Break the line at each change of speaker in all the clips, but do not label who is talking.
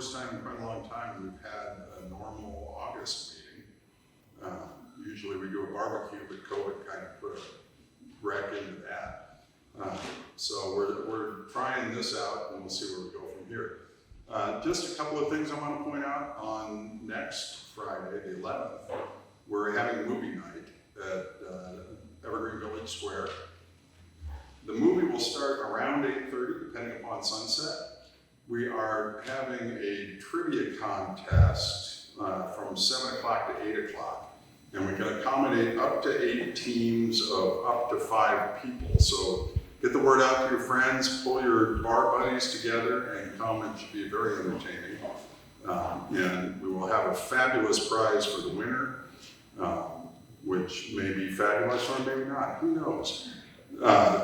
first time in quite a long time we've had a normal August meeting. Usually we do a barbecue, but COVID kind of put a wreck into that. So we're trying this out, and we'll see where we go from here. Just a couple of things I want to point out. On next Friday, the 11th, we're having movie night at Evergreen Village Square. The movie will start around 8:30, depending upon sunset. We are having a trivia contest from 7 o'clock to 8 o'clock. And we can accommodate up to 8 teams of up to 5 people. So get the word out to your friends, pull your bar buddies together, and come. It should be very entertaining. And we will have a fabulous prize for the winner, which may be fabulous or maybe not, who knows?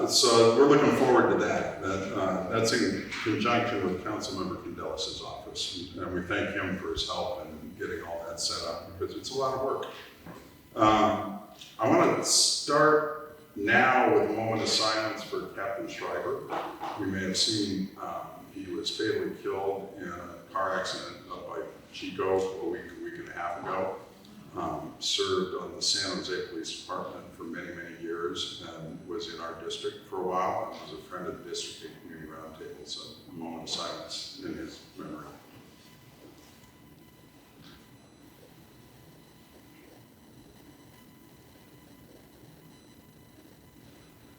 So we're looking forward to that. That's in conjunction with Councilmember Candelas' office. And we thank him for his help in getting all that set up, because it's a lot of work. I want to start now with a moment of silence for Captain Schreiber. You may have seen he was fatally killed in a car accident up by Chico a week and a half ago. Served on the San Jose Police Department for many, many years, and was in our district for a while, and was a friend of the district and community roundtable. So a moment of silence in his memory.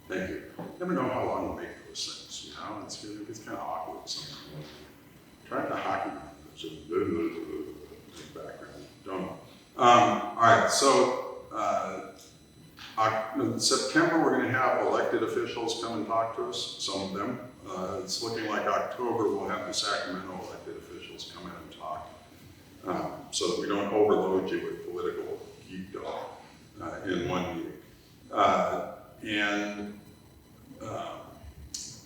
Thank you. Never know how long to make those things, you know? It's kind of awkward sometimes. Trying to hockey, just background, don't know. All right, so in September we're going to have elected officials come and talk to us, some of them. It's looking like October we'll have the Sacramento elected officials come in and talk, so that we don't overload you with political geekdom in one meeting.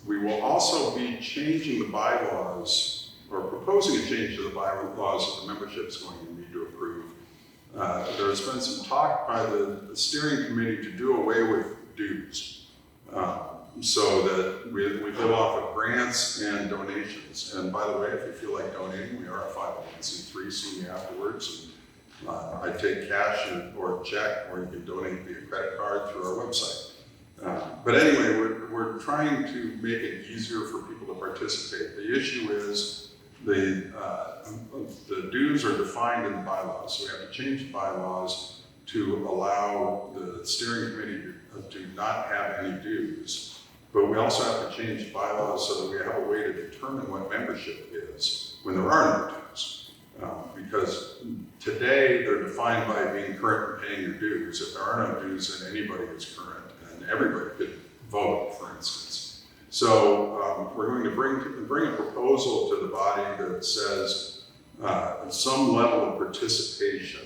We will also be changing the bylaws, or proposing a change to the bylaws that the membership is going to need to approve. There's been some talk by the steering committee to do away with dues, so that we live off of grants and donations. And by the way, if you feel like donating, we are a 501c3, see me afterwards. And, I take cash or check, or you can donate via credit card through our website. But anyway, we're trying to make it easier for people to participate. The issue is the dues are defined in the bylaws, so we have to change the bylaws to allow the steering committee to not have any dues. But we also have to change the bylaws so that we have a way to determine what membership is when there are no dues. Because today they're defined by being current and paying your dues. If there are no dues, then anybody is current and everybody could vote, for instance. So we're going to bring a proposal to the body that says some level of participation,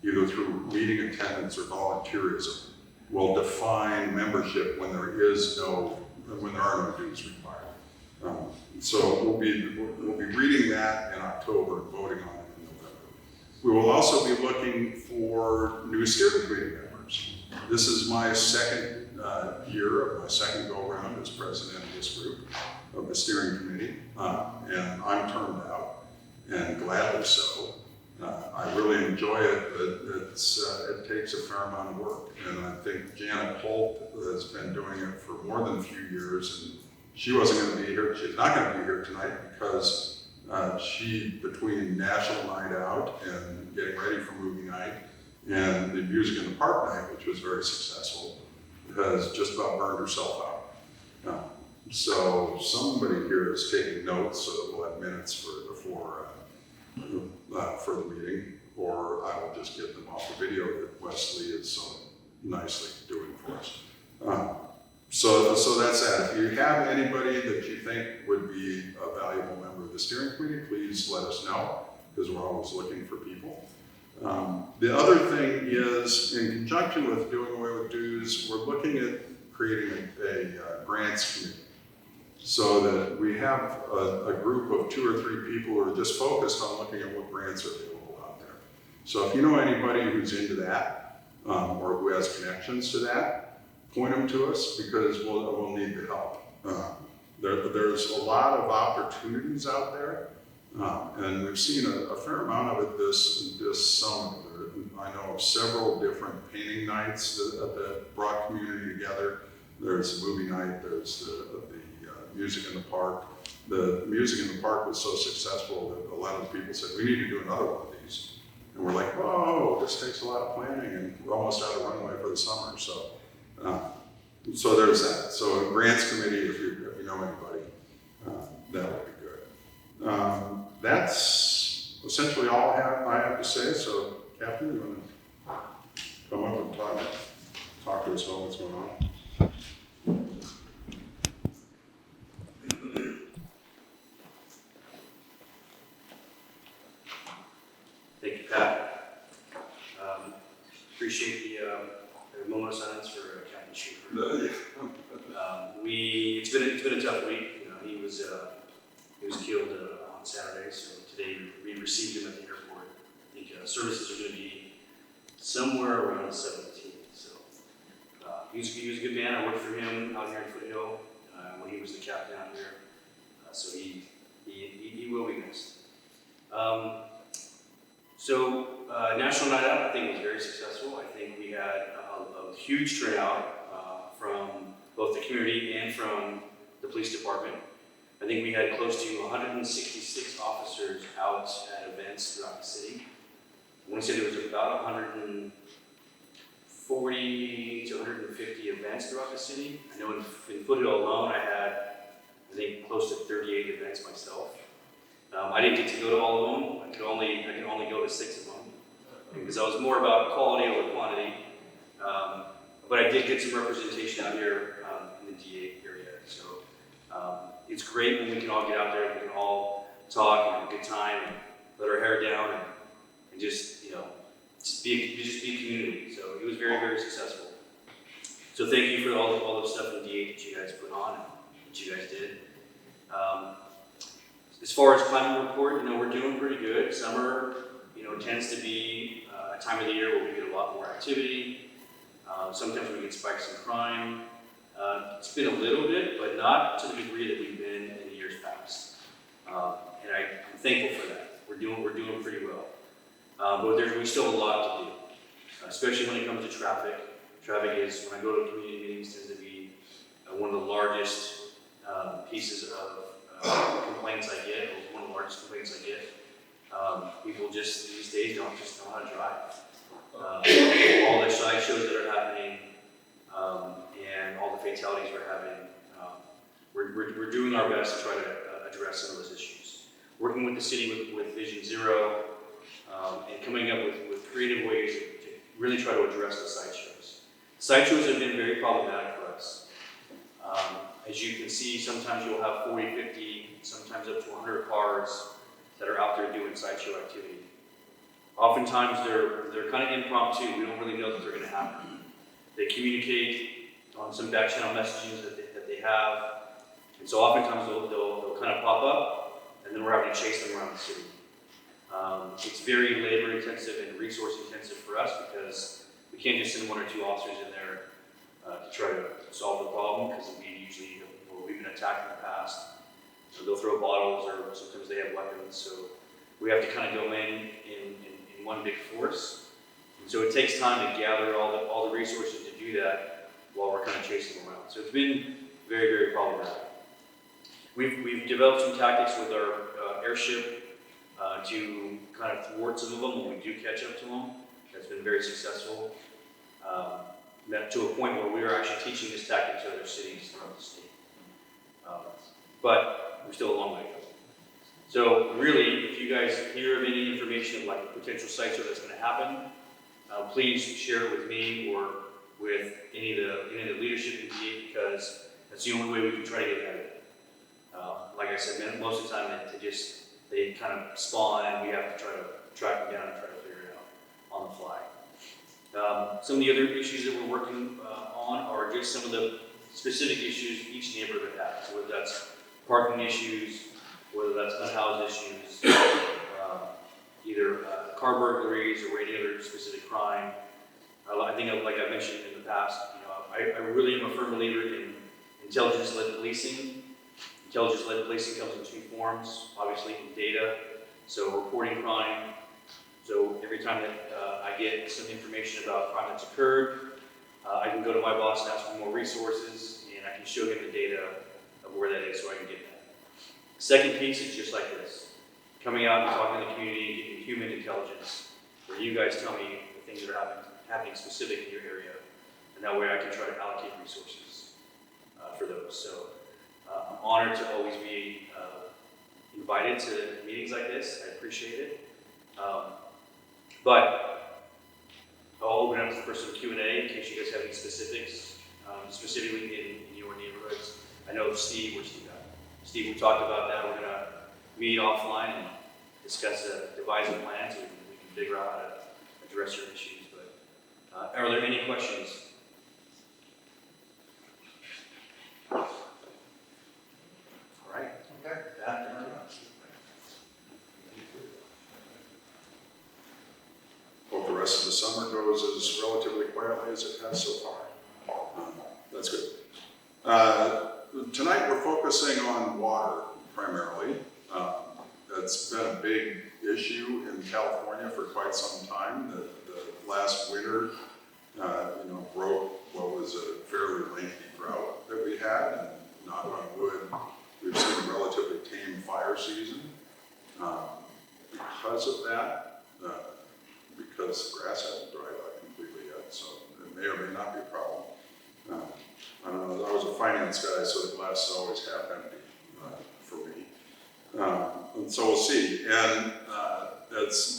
either through meeting attendance or volunteerism, will define membership when there are no dues required. So we'll be reading that in October and voting on it in November. We will also be looking for new steering committee members. This is my second year of my second go-around as president of this group, of the steering committee, and I'm termed out, and gladly so. I really enjoy it, but it takes a fair amount of work, and I think Janet Holt has been doing it for more than a few years, and she wasn't going to be here. She's not going to be here tonight because she, between National Night Out and getting ready for movie night and the Music in the Park night, which was very successful, has just about burned herself out. So somebody here is taking notes so that we'll have minutes for the meeting, or I will just get them off the video that Wesley is so nicely doing for us. So that's that. If you have anybody that you think would be a valuable member of the steering committee, please let us know, because we're always looking for people. The other thing is, in conjunction with doing away with dues, we're looking at creating a grants committee, so that we have a group of 2 or 3 people who are just focused on looking at what grants are available out there. So if you know anybody who's into that, or who has connections to that, point them to us, because we'll need the help. There's a lot of opportunities out there. And we've seen a fair amount of it this summer. I know of several different painting nights that brought community together. There's a movie night, there's the music in the park. The music in the park was so successful that a lot of people said, we need to do another one of these. And we're like, whoa, this takes a lot of planning, and we're almost out of runway for the summer. So there's that. So a grants committee, if you know anybody, that would be good. That's essentially all I have to say. So, Captain, you want to come up and talk to us about what's going on?
Thank you, Pat. Appreciate the moment of silence for Captain Schaefer. It's been a tough week. You know, he was killed on Saturday, so today we received him at the airport. I think services are going to be somewhere around the 17th. So he was a good man. I worked for him out here in Foothill when he was the captain out here. So he will be missed. National Night Out, I think, was very successful. I think we had a huge turnout from both the community and from the police department. I think we had close to 166 officers out at events throughout the city. I want to say there was about 140 to 150 events throughout the city. I know in Foothill alone, I had, I think, close to 38 events myself. I didn't get to go to all of them. I could only go to 6 of them because I was more about quality over quantity. But I did get some representation out here in the DA area. So it's great when we can all get out there and we can all talk and have a good time and let our hair down and just be a community. So it was very, very successful. So thank you for all the stuff in DA that you guys put on and that you guys did. As far as climate report, we're doing pretty good. Summer, tends to be a time of the year where we get a lot more activity. Sometimes we get spikes in crime. It's been a little bit, but not to the degree that we've been in the years past. And I'm thankful for that. We're doing pretty well. But we still have a lot to do, especially when it comes to traffic. Traffic is, when I go to community meetings, tends to be one of the largest pieces of complaints I get, or one of the largest complaints I get. People just these days don't know how to drive. All the side shows that are happening and all the fatalities we're having, we're doing our best to try to address some of those issues. Working with the city with Vision Zero and coming up with creative ways to really try to address the side shows. Side shows have been very problematic for us. As you can see, sometimes you'll have 40, 50, sometimes up to 100 cars that are out there doing sideshow activity. Oftentimes they're kind of impromptu. We don't really know that they're going to happen. They communicate on some back channel messages that they have, and so oftentimes they'll kind of pop up, and then we're having to chase them around the city. It's very labor intensive and resource intensive for us because we can't just send 1 or 2 officers in there to try to solve the problem, because we've been attacked in the past. So they'll throw bottles, or sometimes they have weapons. So we have to kind of go in one big force. And so it takes time to gather all the resources to do that while we're kind of chasing them around. So it's been very, very problematic. We've developed some tactics with our airship to kind of thwart some of them when we do catch up to them. That's been very successful. To a point where we are actually teaching this tactic to other cities throughout the state. But we're still a long way to go. So really, if you guys hear of any information of like a potential site show that's going to happen, please share it with me or with any of the leadership in DA, because that's the only way we can try to get ahead of it. Like I said, most of the time they kind of spawn, and we have to try to track them down and try to figure it out on the fly. Some of the other issues that we're working on are just some of the specific issues each neighborhood has, whether that's parking issues, whether that's unhoused issues, either car burglaries or any other specific crime. I think, like I mentioned in the past, I really am a firm believer in intelligence-led policing. Intelligence legislation comes in two forms, obviously in data, so reporting crime. So every time that I get some information about crime that's occurred, I can go to my boss and ask for more resources, and I can show him the data of where that is so I can get that. Second piece is just like this, coming out and talking to the community and getting human intelligence, where you guys tell me the things that are happening specific in your area, and that way I can try to allocate resources for those. So I'm honored to always be invited to meetings like this. I appreciate it. But I'll open up for some Q&A in case you guys have any specifics, specifically in your neighborhoods. I know Steve, where's Steve at? Steve, we talked about that. We're gonna meet offline and discuss devise a plan so we can figure out how to address your issues. But are there any questions? All right.
Okay.
Thank you very much.
Hope the rest of the summer goes as relatively quietly as it has so far. That's good. Tonight we're focusing on water primarily. That's been a big issue in California for quite some time. The last winter, broke what was a fairly lengthy drought that we had, and knock on wood, we've seen a relatively tame fire season. Because of that, because the grass hasn't dried out completely yet, so it may or may not be a problem. I don't know, I was a finance guy, so the glass is always half empty for me. And so we'll see. And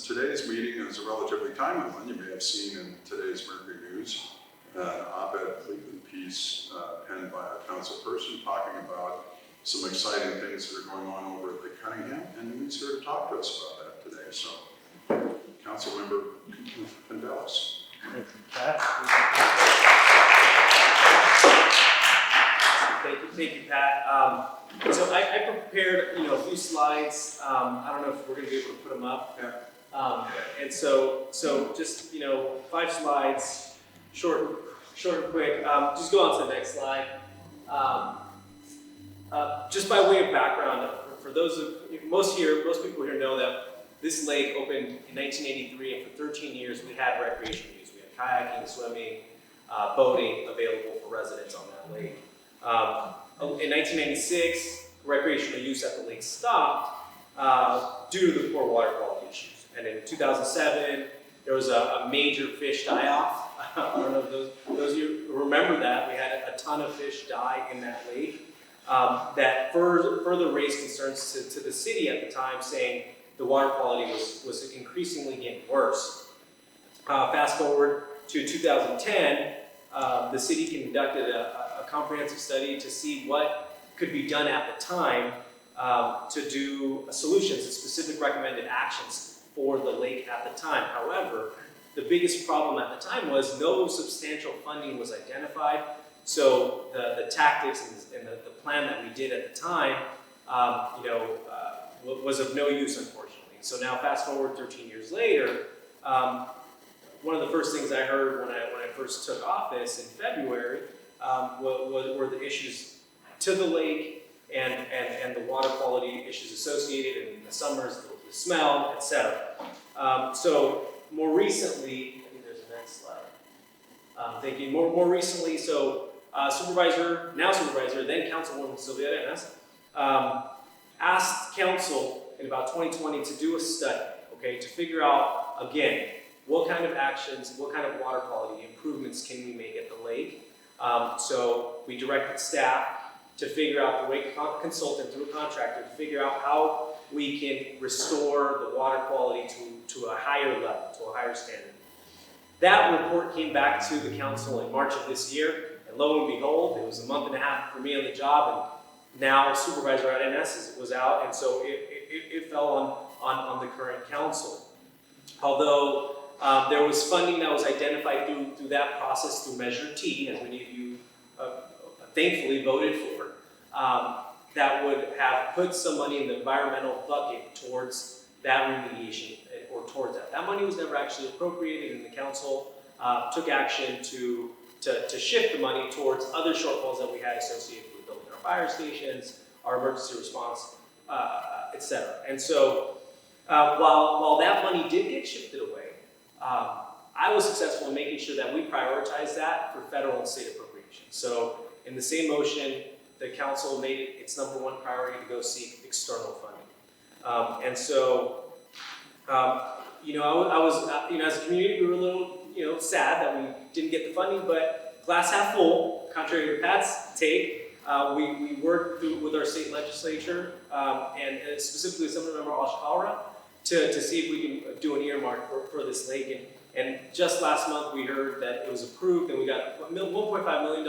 today's meeting is a relatively timely one. You may have seen in today's Mercury News an op-ed legal piece penned by a council person talking about some exciting things that are going on over at the Cunningham, and he's here to talk to us about that today. So, Councilmember Candelas.
Thank you, Pat. Thank you, Pat. So I prepared, a few slides. I don't know if we're going to be able to put them up.
Yeah.
And so just 5 slides, short and quick. Just go on to the next slide. Just by way of background, for those of most people here know that this lake opened in 1983, and for 13 years we had recreational use. We had kayaking, swimming, boating available for residents on that lake. In 1996, recreational use at the lake stopped due to the poor water quality issues. And in 2007, there was a major fish die-off. I don't know if those of you remember that. We had a ton of fish die in that lake. That further raised concerns to the city at the time, saying the water quality was increasingly getting worse. Fast forward to 2010, the city conducted a comprehensive study to see what could be done at the time to do solutions and specific recommended actions for the lake at the time. However, the biggest problem at the time was no substantial funding was identified. So the tactics and the plan that we did at the time, was of no use, unfortunately. So now, fast forward 13 years later, one of the first things I heard when I first took office in February were the issues to the lake and the water quality issues associated in the summers, the smell, etc. So more recently, I think there's a next slide. Thank you. More recently, so Supervisor, then Councilwoman Sylvia Arenas, asked Council in about 2020 to do a study, to figure out, again, what kind of actions, what kind of water quality improvements can we make at the lake. So we directed staff to figure out, the Waite consultant through a contractor, to figure out how we can restore the water quality to a higher level, to a higher standard. That report came back to the council in March of this year, and lo and behold, it was a month and a half for me on the job, and now Supervisor Arenas was out, and so it fell on the current council. Although there was funding that was identified through that process through Measure T, as many of you thankfully voted for, that would have put some money in the environmental bucket towards that remediation, or towards that. That money was never actually appropriated, and the council took action to shift the money towards other shortfalls that we had associated with building our fire stations, our emergency response, et cetera. And so while that money did get shifted away, I was successful in making sure that we prioritize that for federal and state appropriations. So in the same motion, the council made it its #1 priority to go seek external funding. And so, I was, as a community, we were a little, sad that we didn't get the funding, but glass half full, contrary to Pat's take, we worked with our state legislature, and specifically Assemblymember Clara, to see if we can do an earmark for this lake. And just last month, we heard that it was approved, and we got $1.5 million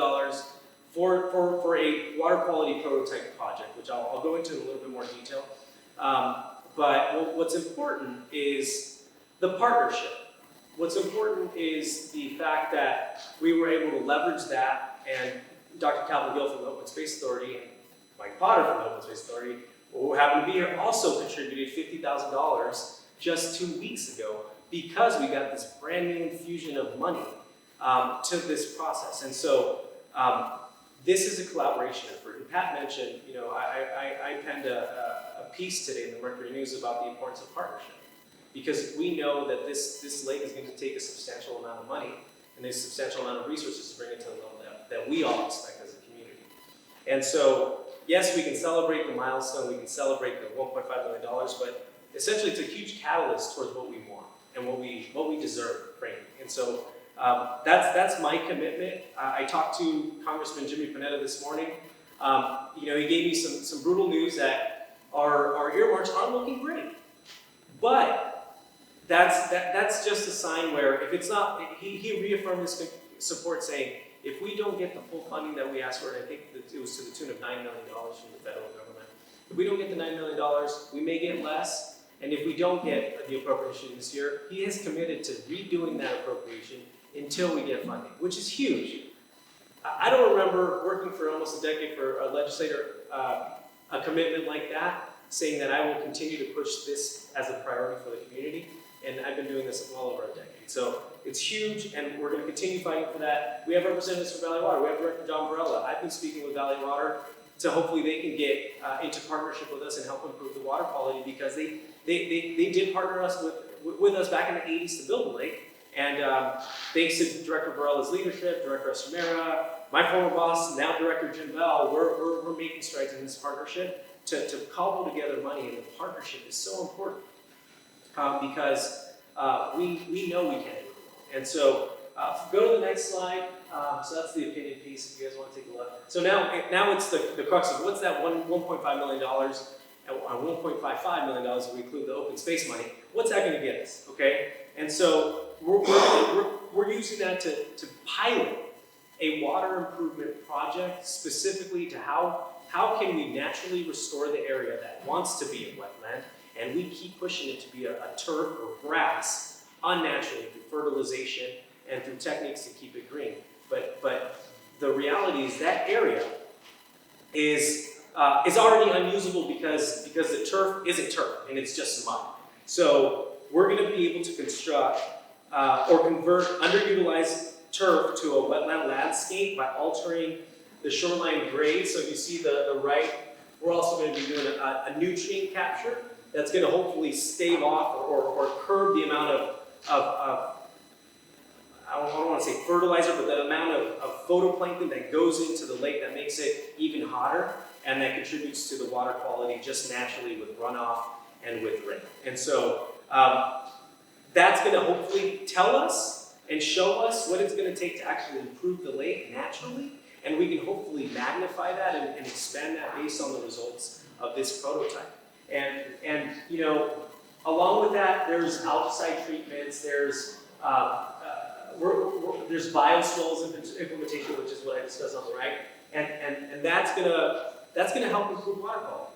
for a water quality prototype project, which I'll go into in a little bit more detail. But what's important is the partnership. What's important is the fact that we were able to leverage that, and Dr. Calvin Gill from the Open Space Authority and Mike Potter from the Open Space Authority, who happened to be here, also contributed $50,000 just 2 weeks ago because we got this brand new infusion of money to this process. And so this is a collaboration effort. And Pat mentioned, I penned a piece today in the Mercury News about the importance of partnership, because we know that this lake is going to take a substantial amount of money and a substantial amount of resources to bring it to the level that we all expect as a community. And so, yes, we can celebrate the milestone, we can celebrate the $1.5 million, but essentially it's a huge catalyst towards what we want and what we deserve, frankly. And so that's my commitment. I talked to Congressman Jimmy Panetta this morning. He gave me some brutal news that our earmarks aren't looking great. But that's just a sign where if it's not, he reaffirmed his support, saying, if we don't get the full funding that we asked for, and I think that it was to the tune of $9 million from the federal government, if we don't get the $9 million, we may get less, and if we don't get the appropriation this year, he has committed to redoing that appropriation until we get funding, which is huge. I don't remember working for almost a decade for a legislator, a commitment like that, saying that I will continue to push this as a priority for the community, and I've been doing this well over a decade. So it's huge, and we're going to continue fighting for that. We have representatives from Valley Water. We have Director John Varela. I've been speaking with Valley Water to hopefully they can get into partnership with us and help improve the water quality, because they did partner us with us back in the 80s to build the lake. And thanks to Director Varela's leadership, Director Estamera, my former boss, now Director Jim Bell, we're making strides in this partnership to cobble together money, and the partnership is so important because we know we can't do it alone. And so go to the next slide. So that's the opinion piece, if you guys want to take a look. So now it's the crux of what's that $1.5 million and $1.55 million if we include the open space money. What's that going to get us? Okay, and so we're using that to pilot a water improvement project specifically to how can we naturally restore the area that wants to be a wetland, and we keep pushing it to be a turf or grass unnaturally through fertilization and through techniques to keep it green. But the reality is that area is already unusable because the turf isn't turf and it's just mud. So we're going to be able to construct or convert underutilized turf to a wetland landscape by altering the shoreline grade. So if you see the right, we're also going to be doing a nutrient capture that's going to hopefully stave off or curb the amount of I don't want to say fertilizer, but that amount of photoplankton that goes into the lake that makes it even hotter and that contributes to the water quality just naturally with runoff and with rain. And so that's going to hopefully tell us and show us what it's going to take to actually improve the lake naturally, and we can hopefully magnify that and expand that based on the results of this prototype. And along with that, there's algaecide treatments, there's bioswales implementation, which is what I discussed on the right, and that's gonna help improve water quality,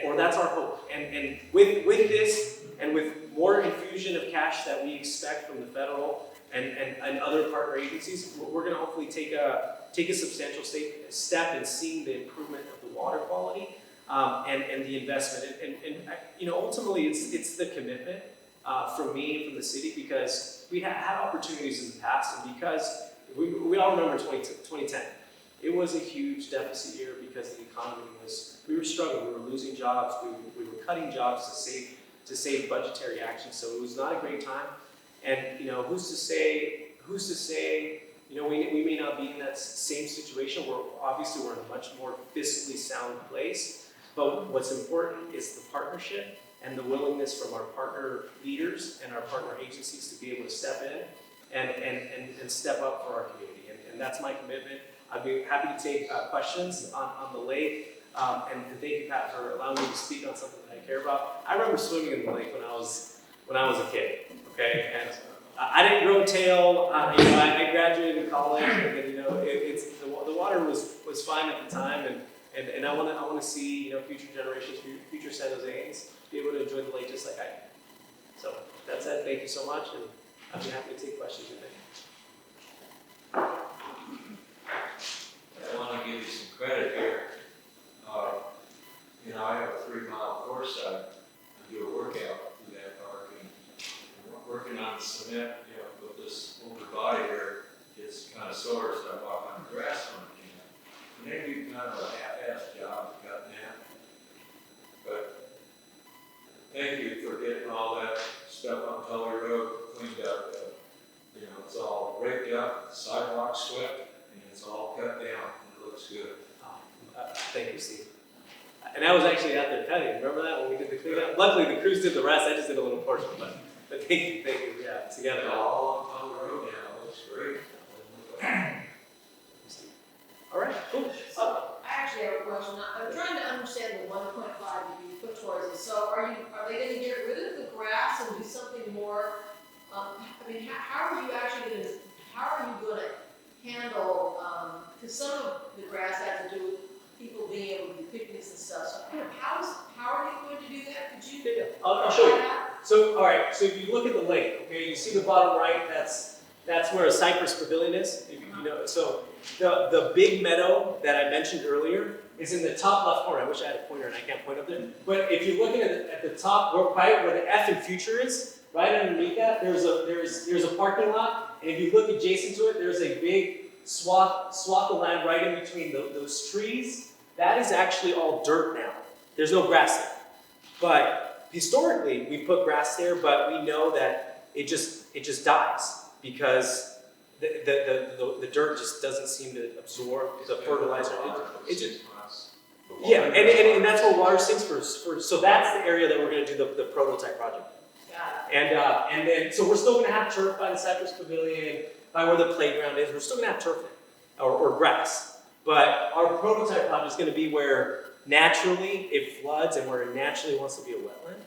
or that's our hope. And with this, and with more infusion of cash that we expect from the federal and other partner agencies, we're going to hopefully take a substantial step in seeing the improvement of the water quality and the investment. And ultimately, it's the commitment from me and from the city, because we had opportunities in the past, and because we all remember 2010. it was a huge deficit year because the economy we were struggling, we were losing jobs, we were cutting jobs to save budgetary action, so it was not a great time. And, who's to say, we may not be in that same situation. We're in a much more fiscally sound place, but what's important is the partnership and the willingness from our partner leaders and our partner agencies to be able to step in and step up for our community. And that's my commitment. I'd be happy to take questions on the lake. And thank you, Pat, for allowing me to speak on something that I care about. I remember swimming in the lake when I was a kid. Okay, and I didn't grow a tail. I graduated college, and the water was fine at the time, and I want to see future generations, future San Joseans be able to enjoy the lake just like I did. So that's it. Thank you so much, and I'd be happy to take questions if any.
I want to give you some credit here. I have a 3-mile course. I do a workout through that park, and working on the cement, with this older body here, gets kind of sore, so I walk on the grass when I can. And they do kind of a half-assed job of cutting that. But thank you for getting all that stuff on Tully Road cleaned up. It's all raked up, the sidewalks swept, and it's all cut down, and it looks good.
Thank you, Steve. And I was actually out there cutting. Remember that when we did the cleanup? Luckily, the crews did the rest. I just did a little portion, but thank you. Yeah, together.
It's all on the road now. It looks great.
All right, cool.
So I actually have a question. I'm trying to understand the 1.5 that you put towards it. So are they going to get rid of the grass and do something more? How are you going to handle? Because some of the grass has to do with people being able to do picnics and stuff. So how are you going to do that? Could you?
Yeah. I'll show you. So, all right. So if you look at the lake, okay, you see the bottom right. That's where a cypress pavilion is. So the big meadow that I mentioned earlier is in the top left corner. I wish I had a pointer and I can't point up there. But if you're looking at the top, right where the F in future is, right underneath that, there's a parking lot. And if you look adjacent to it, there's a big swath of land right in between those trees. That is actually all dirt now. There's no grass there. But historically, we put grass there, but we know that it just dies because the dirt just doesn't seem to absorb the fertilizer. Yeah, and that's where water sinks for. So that's the area that we're going to do the prototype project. And then so we're still going to have turf by the Cypress Pavilion, by where the playground is. We're still going to have turf there, or grass. But our prototype project is going to be where naturally it floods and where it naturally wants to be a wetland.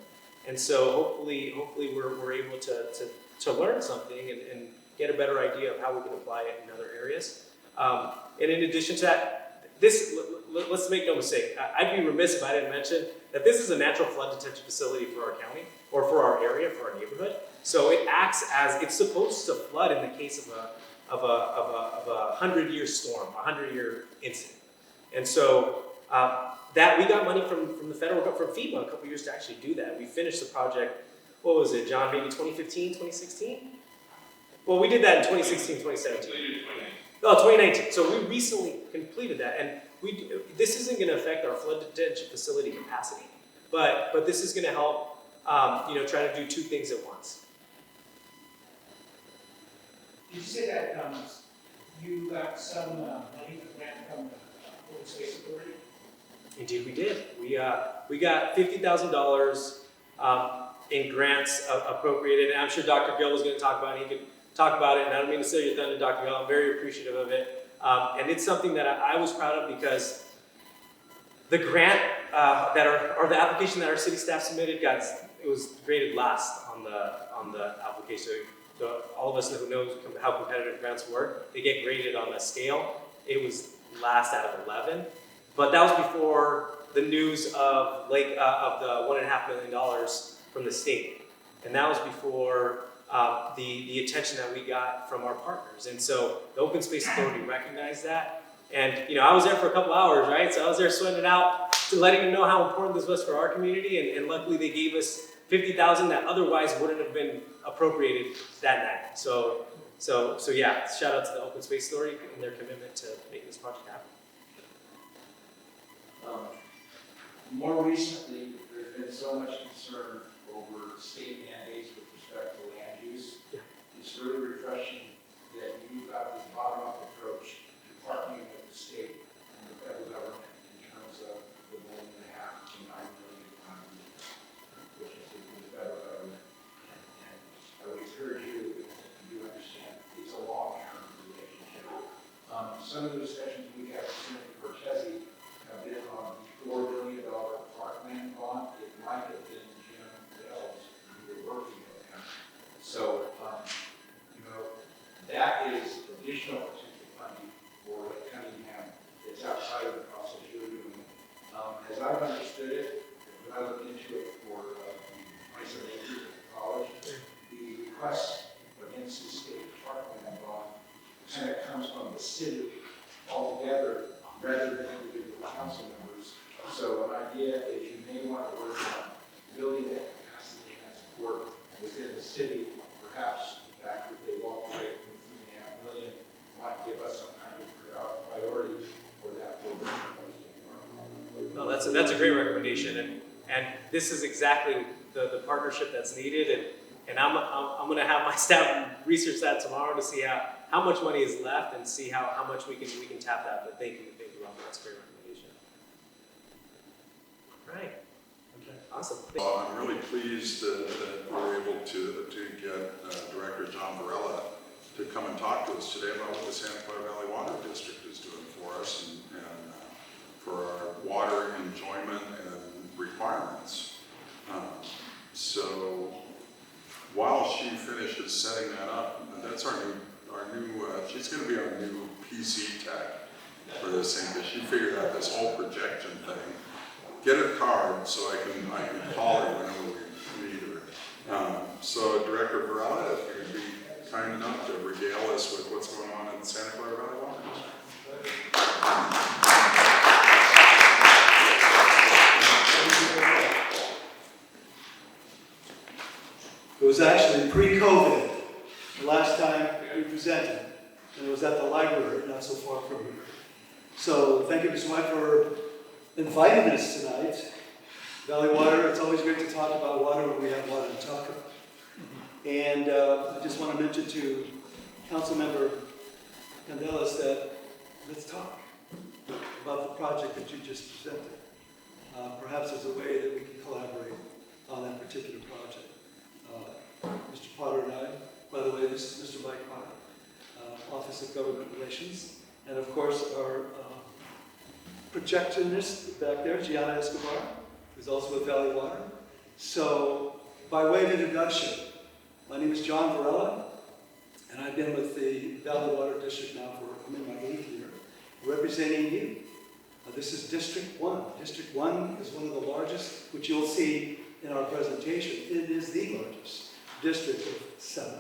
And so hopefully we're able to learn something and get a better idea of how we can apply it in other areas. And in addition to that, let's make no mistake, I'd be remiss if I didn't mention that this is a natural flood detention facility for our county, or for our area, for our neighborhood. So it acts as, it's supposed to flood in the case of a 100-year storm, a 100-year incident. And so that we got money from the federal government, from FEMA a couple years to actually do that. We finished the project, what was it, John, maybe 2015, 2016? Well, we did that in 2016, 2017. Oh, 2019. So we recently completed that, and this isn't going to affect our flood detention facility capacity, but this is going to help, try to do two things at once.
Did you say that you got some money for grant from the Open Space Authority?
Indeed, we did. We got $50,000 in grants appropriated, and I'm sure Dr. Gill was going to talk about it. He could talk about it, and I don't mean to steal your thunder, Dr. Gill. I'm very appreciative of it, and it's something that I was proud of because the grant or the application that our city staff submitted, it was graded last on the application. So all of us who know how competitive grants work, they get graded on a scale. It was last out of 11, but that was before the news of the $1.5 million from the state, and that was before the attention that we got from our partners. And so the Open Space Authority recognized that, and I was there for a couple hours, right? So I was there sweating it out, letting them know how important this was for our community, and luckily they gave us $50,000 that otherwise wouldn't have been appropriated that night. So So yeah, shout out to the Open Space Authority and their commitment to making this project happen.
More recently, there's been so much concern over state mandates with respect to land use.
Yeah.
It's really refreshing that you've got this bottom-up approach to partnering with the state and the federal government in terms of the $1.5 to $9 million contribution, which is from the federal government. And I would encourage you, if you understand, it's a long-term relationship. Some of the discussions we have with Senator Cortese have been on the $4 billion parkland bond. It might have been Jim Bell's who were working with him. So, that is additional potential funding for Cunningham that's outside of the process you're doing. As I've understood it, when I looked into it for the 27 acres at the college, the request against the state parkland bond kind of comes from the city altogether rather than individual council members. So an idea is you may want to work on building that capacity and support within the city. Perhaps the fact that they walk away from $3.5 million might give us some kind of priority for that program.
No, that's a great recommendation, and this is exactly the partnership that's needed, and I'm going to have my staff research that tomorrow to see how much money is left and see how much we can tap that. But thank you, Robert. That's a great recommendation. All right. Okay. Awesome.
Well, I'm really pleased that we're able to get Director John Varela to come and talk to us today about what the Santa Clara Valley Water District is doing for us and for our water enjoyment and requirements. So while she finishes setting that up, that's our new she's going to be our new PC tech for this thing, because she figured out this whole projection thing. Get her card so I can call her whenever we need her. So Director Varela, if you would be kind enough to regale us with what's going on in the Santa Clara Valley Water District.
It was actually pre-COVID, the last time we presented, and it was at the library, not so far from here. So thank you, Mr. White, for inviting us tonight. Valley Water, it's always great to talk about water when we have water to talk about. And I just want to mention to Councilmember Candelas that let's talk about the project that you just presented. Perhaps there's a way that we can collaborate on that particular project. Mr. Potter and I, by the way, this is Mr. Mike Potter, Office of Government Relations, and of course our projectionist back there, Gianna Escobar, who's also with Valley Water. So, by way of introduction, my name is John Varela, and I've been with the Valley Water District now I'm in my 8th year, representing you. This is District 1. District 1 is one of the largest, which you'll see in our presentation. It is the largest district of 7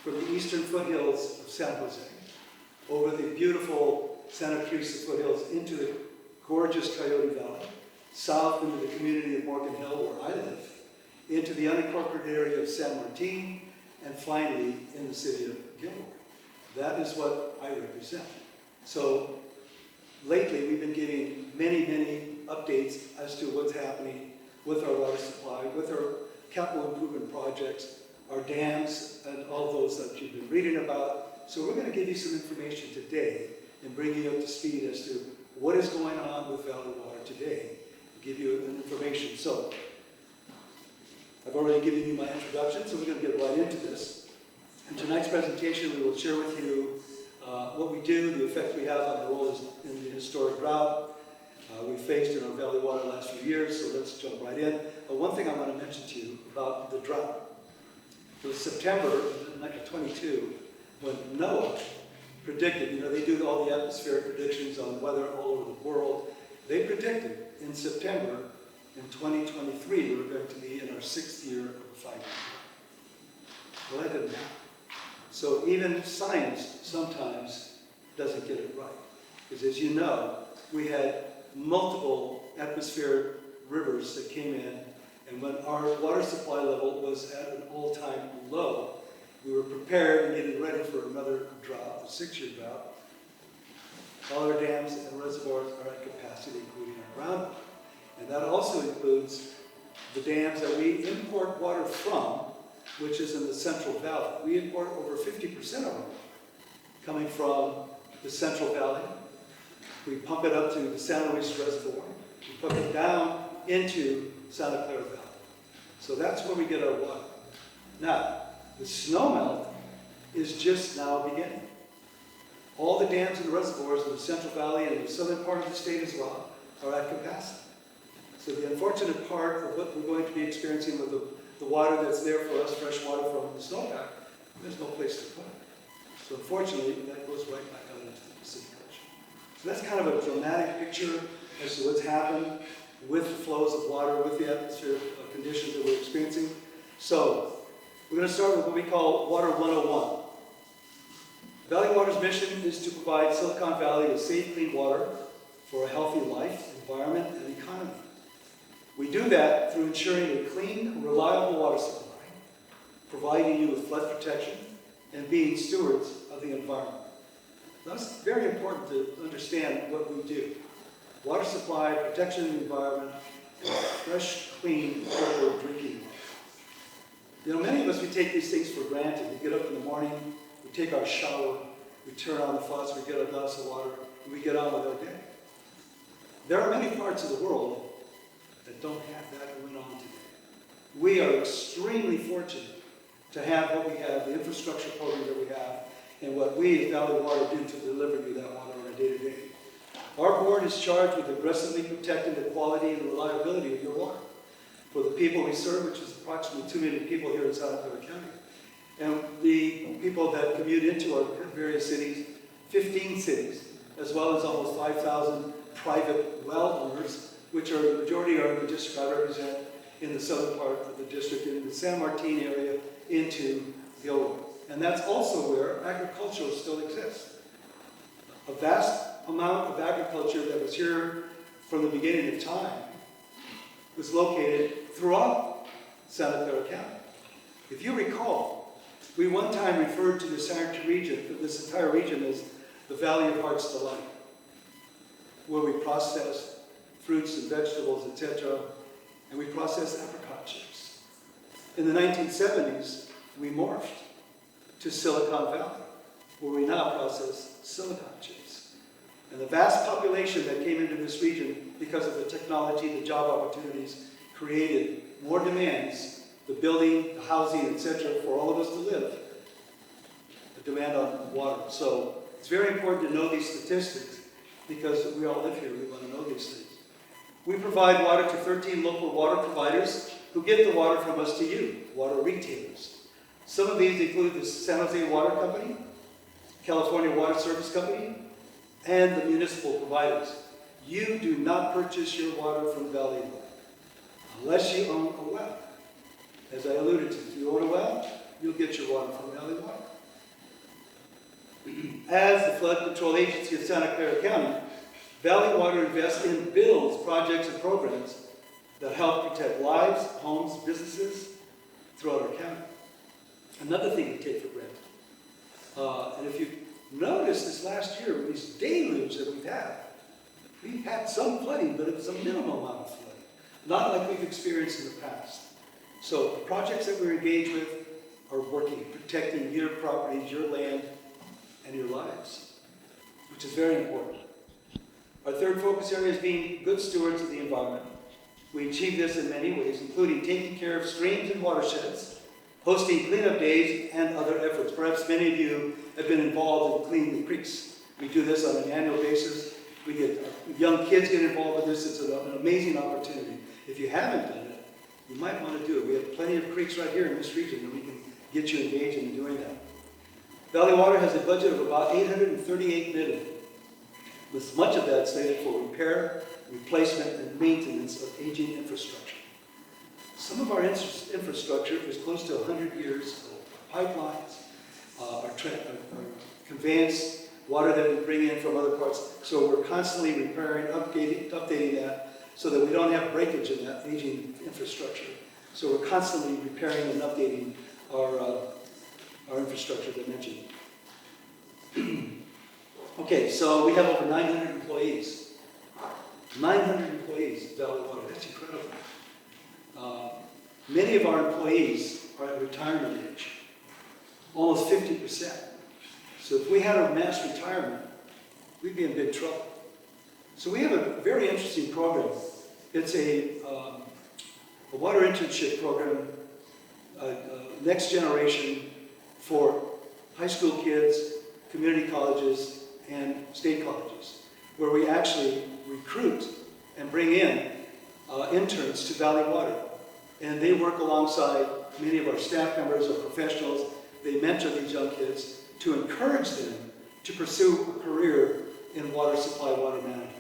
from the eastern foothills of San Jose, over the beautiful Santa Cruz foothills into the gorgeous Coyote Valley, south into the community of Morgan Hill, where I live, into the unincorporated area of San Martin, and finally in the city of Gilmore. That is what I represent. So lately we've been getting many, many updates as to what's happening with our water supply, with our capital improvement projects, our dams, and all those that you've been reading about. So we're going to give you some information today and bring you up to speed as to what is going on with Valley Water today, give you information. So I've already given you my introduction, so we're going to get right into this. In tonight's presentation, we will share with you what we do, the effect we have on the role in the historic drought we faced in our Valley Water the last few years, so let's jump right in. One thing I want to mention to you about the drought. It was September 1922 when NOAA predicted, they do all the atmospheric predictions on weather all over the world. They predicted in September in 2023 we were going to be in our 6th year of a 5-year drought. Well, that didn't happen. So even science sometimes doesn't get it right. Because as you know, we had multiple atmospheric rivers that came in, and when our water supply level was at an all-time low, We were prepared and getting ready for another drought, a 6-year drought. All our dams and reservoirs are at capacity, including our groundwater. And that also includes the dams that we import water from, which is in the Central Valley. We import over 50% of our water coming from the Central Valley. We pump it up to the San Luis Reservoir. We pump it down into Santa Clara Valley. So that's where we get our water. Now, the snowmelt is just now beginning. All the dams and reservoirs in the Central Valley and the southern part of the state as well are at capacity. So the unfortunate part of what we're going to be experiencing with the water that's there for us, fresh water from the snowpack, there's no place to put it. So unfortunately, that goes right back out into the Pacific Ocean. So that's kind of a dramatic picture as to what's happened with the flows of water, with the atmospheric conditions that we're experiencing. So we're going to start with what we call Water 101. Valley Water's mission is to provide Silicon Valley with safe, clean water for a healthy life, environment, and economy. We do that through ensuring a clean, reliable water supply, providing you with flood protection, and being stewards of the environment. That's very important to understand what we do. Water supply, protection of the environment, fresh, clean, portable drinking water. You know, many of us, we take these things for granted. We get up in the morning, we take our shower, we turn on the faucet, we get a glass of water, and we get on with our day. There are many parts of the world that don't have that going on today. We are extremely fortunate to have what we have, the infrastructure program that we have, and what we at Valley Water do to deliver you that water on a day-to-day. Our board is charged with aggressively protecting the quality and reliability of your water for the people we serve, which is approximately 2 million people here in Santa Clara County. And the people that commute into our various cities, 15 cities, as well as almost 5,000 private well owners, which are the majority are in the district I represent in the southern part of the district, in the San Martin area into Gilroy. And that's also where agriculture still exists. A vast amount of agriculture that was here from the beginning of time was located throughout Santa Clara County. If you recall, we one time referred to this entire region as the Valley of Heart's Delight, where we process fruits and vegetables, etc., and we process apricot chips. In the 1970s, we morphed to Silicon Valley, where we now process silicon chips. And the vast population that came into this region because of the technology, the job opportunities, created more demands, the building, the housing, etc., for all of us to live, the demand on water. So it's very important to know these statistics because we all live here, we want to know these things. We provide water to 13 local water providers who get the water from us to you, water retailers. Some of these include the San Jose Water Company, California Water Service Company, and the municipal providers. You do not purchase your water from Valley Water unless you own a well. As I alluded to, if you own a well, you'll get your water from Valley Water. As the Flood Control Agency of Santa Clara County, Valley Water invests in builds, projects, and programs that help protect lives, homes, businesses throughout our county. Another thing we take for granted, and if you notice this last year, with these deluges that we've had some flooding, but it was a minimal amount of flooding, not like we've experienced in the past. So the projects that we're engaged with are working, protecting your properties, your land, and your lives, which is very important. Our third focus area is being good stewards of the environment. We achieve this in many ways, including taking care of streams and watersheds, hosting cleanup days, and other efforts. Perhaps many of you have been involved in cleaning the creeks. We do this on an annual basis. We get young kids get involved with this. It's an amazing opportunity. If you haven't done it, you might want to do it. We have plenty of creeks right here in this region that we can get you engaged in doing that. Valley Water has a budget of about $838 million, with much of that slated for repair, replacement, and maintenance of aging infrastructure. Some of our infrastructure is close to 100 years old. Pipelines, our conveyance, water that we bring in from other parts. So we're constantly repairing, updating that so that we don't have breakage in that aging infrastructure. So we're constantly repairing and updating our infrastructure that I mentioned. Okay, so we have over 900 employees. 900 employees at Valley Water, that's incredible. Many of our employees are at retirement age, almost 50%. So if we had a mass retirement, we'd be in big trouble. So we have a very interesting program. It's a water internship program, next generation for high school kids, community colleges, and state colleges, where we actually recruit and bring in interns to Valley Water. And they work alongside many of our staff members or professionals. They mentor these young kids to encourage them to pursue a career in water supply, water management.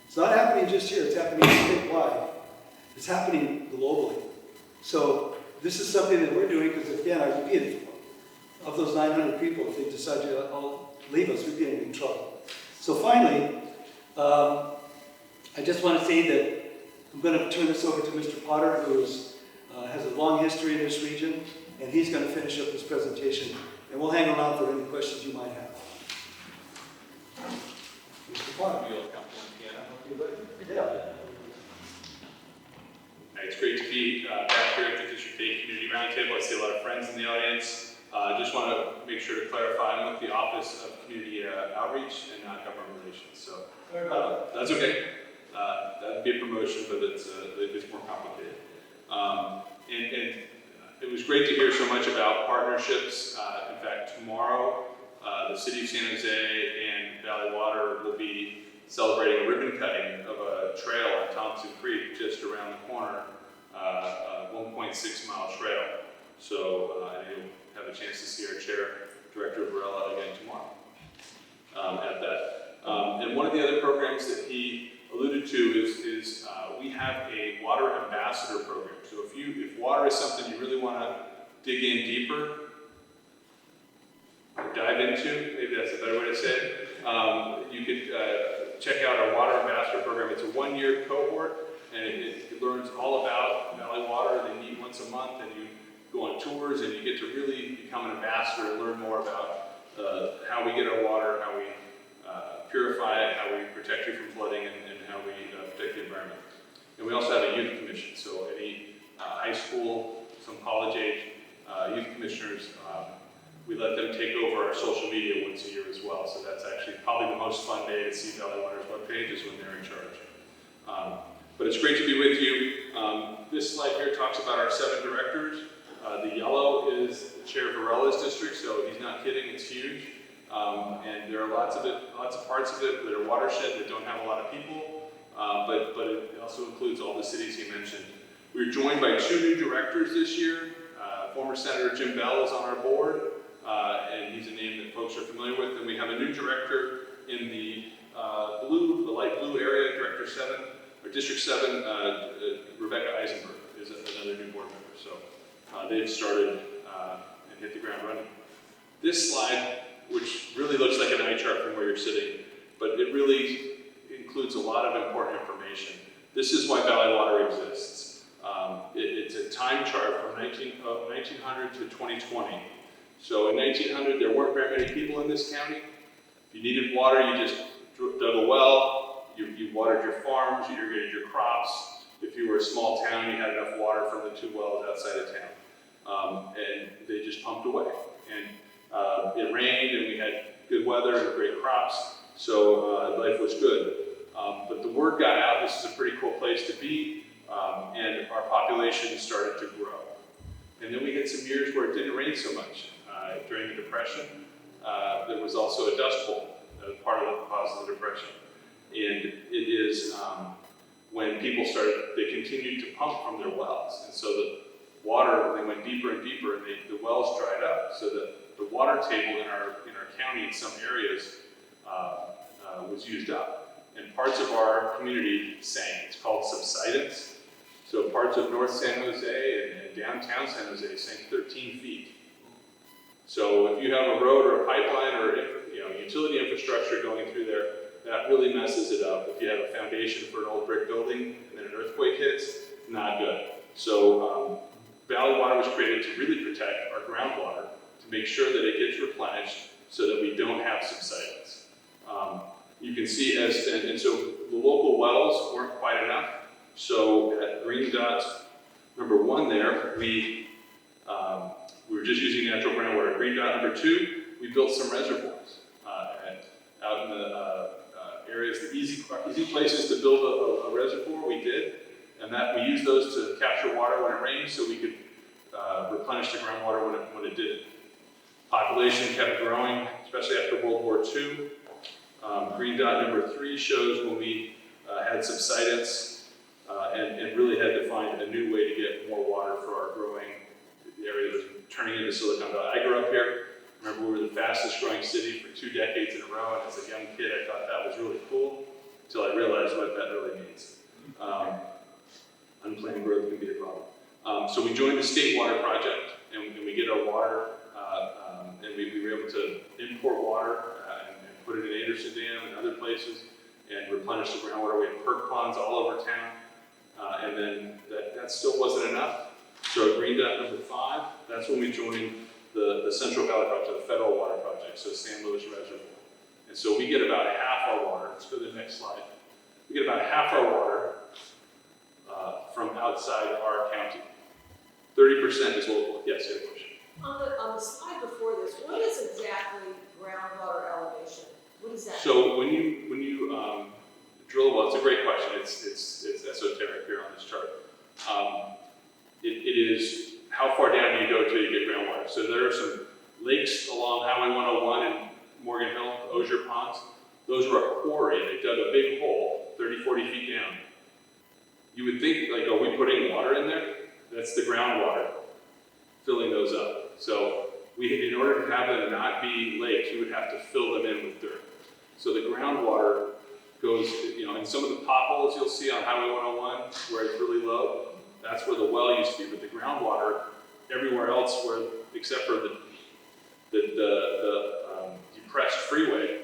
It's not happening just here, it's happening statewide. It's happening globally. So this is something that we're doing because, again, I repeat, of those 900 people, if they decide to all leave us, we'd be in big trouble. So finally, I just want to say that I'm going to turn this over to Mr. Potter, who has a long history in this region, and he's going to finish up this presentation. And we'll hang around for any questions you might have. Mr. Potter. Yeah.
It's great to be back here at the District 8 Community Roundtable. I see a lot of friends in the audience. I just want to make sure to clarify, I'm with the Office of Community Outreach and not Government Relations. So that's okay. That would be a promotion, but it's more complicated. And it was great to hear so much about partnerships. In fact, tomorrow, the City of San Jose and Valley Water will be celebrating a ribbon cutting of a trail on Thompson Creek just around the corner, a 1.6-mile trail. So you'll have a chance to see our chair, Director Varela, again tomorrow at that. And one of the other programs that he alluded to is we have a water ambassador program. So if water is something you really want to dig in deeper, or dive into, maybe that's a better way to say it, you could check out our water ambassador program. It's a 1-year cohort, and it learns all about Valley Water. They meet once a month, and you go on tours, and you get to really become an ambassador and learn more about how we get our water, how we purify it, how we protect you from flooding, and how we protect the environment. And we also have a youth commission, so any high school, some college age youth commissioners, we let them take over our social media once a year as well. So that's actually probably the most fun day to see Valley Water's webpage is when they're in charge. But it's great to be with you. This slide here talks about our 7 directors. The yellow is the Chair Varela's district, so he's not kidding, it's huge. And there are lots of parts of it that are watershed that don't have a lot of people, but it also includes all the cities he mentioned. We're joined by 2 new directors this year. Former Senator Jim Bell is on our board, and he's a name that folks are familiar with. And we have a new director in the light blue area, Director 7, or District 7, Rebecca Eisenberg is another new board member. So they've started and hit the ground running. This slide, which really looks like an eye chart from where you're sitting, but it really includes a lot of important information. This is why Valley Water exists. It's a time chart from 1900 to 2020. So in 1900, there weren't very many people in this county. If you needed water, you just dug a well, you watered your farms, you irrigated your crops. If you were a small town, you had enough water from the 2 wells outside of town. And they just pumped away. And it rained, and we had good weather and great crops, so life was good. But the word got out, this is a pretty cool place to be, and our population started to grow. And then we had some years where it didn't rain so much. During the Depression, there was also a dust bowl that was part of the cause of the Depression. And it is when people they continued to pump from their wells. And so the water, they went deeper and deeper, and the wells dried up. So the water table in our county in some areas was used up. And parts of our community sank. It's called subsidence. So parts of North San Jose and downtown San Jose sank 13 feet. So if you have a road or a pipeline or utility infrastructure going through there, that really messes it up. If you have a foundation for an old brick building and then an earthquake hits, not good. So Valley Water was created to really protect our groundwater, to make sure that it gets replenished so that we don't have subsidence. You can see and so the local wells weren't quite enough. So at green dot number 1 there, we were just using natural groundwater. Green dot number 2, we built some reservoirs out in the areas, the easy places to build a reservoir, we did. And that we used those to capture water when it rained so we could replenish the groundwater when it did. Population kept growing, especially after World War II. Green dot number 3 shows when we had subsidence and really had to find a new way to get more water for our growing. The area was turning into Silicon Valley. I grew up here. Remember, we were the fastest growing city for 2 decades in a row, and as a young kid, I thought that was really cool until I realized what that really means. Unplanned growth can be a problem. So we joined the State Water Project, and we get our water, and we were able to import water and put it in Anderson Dam and other places, and replenish the groundwater. We had perk ponds all over town, and then that still wasn't enough. So green dot number 5, that's when we joined the Central Valley Project, the federal water project, so San Luis Reservoir. And so we get about half our water. Let's go to the next slide. We get about half our water from outside our county. 30% is local. Yes, you have a question.
On the slide before this, what is exactly groundwater elevation? What is that?
So when you drill a well, it's a great question. It's esoteric here on this chart. It is how far down do you go till you get groundwater. So there are some lakes along Highway 101 in Morgan Hill, Osier Ponds. Those were a quarry. They dug a big hole, 30, 40 feet down. You would think, like, are we putting water in there? That's the groundwater filling those up. So in order to have them not be lakes, you would have to fill them in with dirt. So the groundwater goes, in some of the potholes you'll see on Highway 101 where it's really low, that's where the well used to be. But the groundwater, everywhere else, except for the depressed freeway,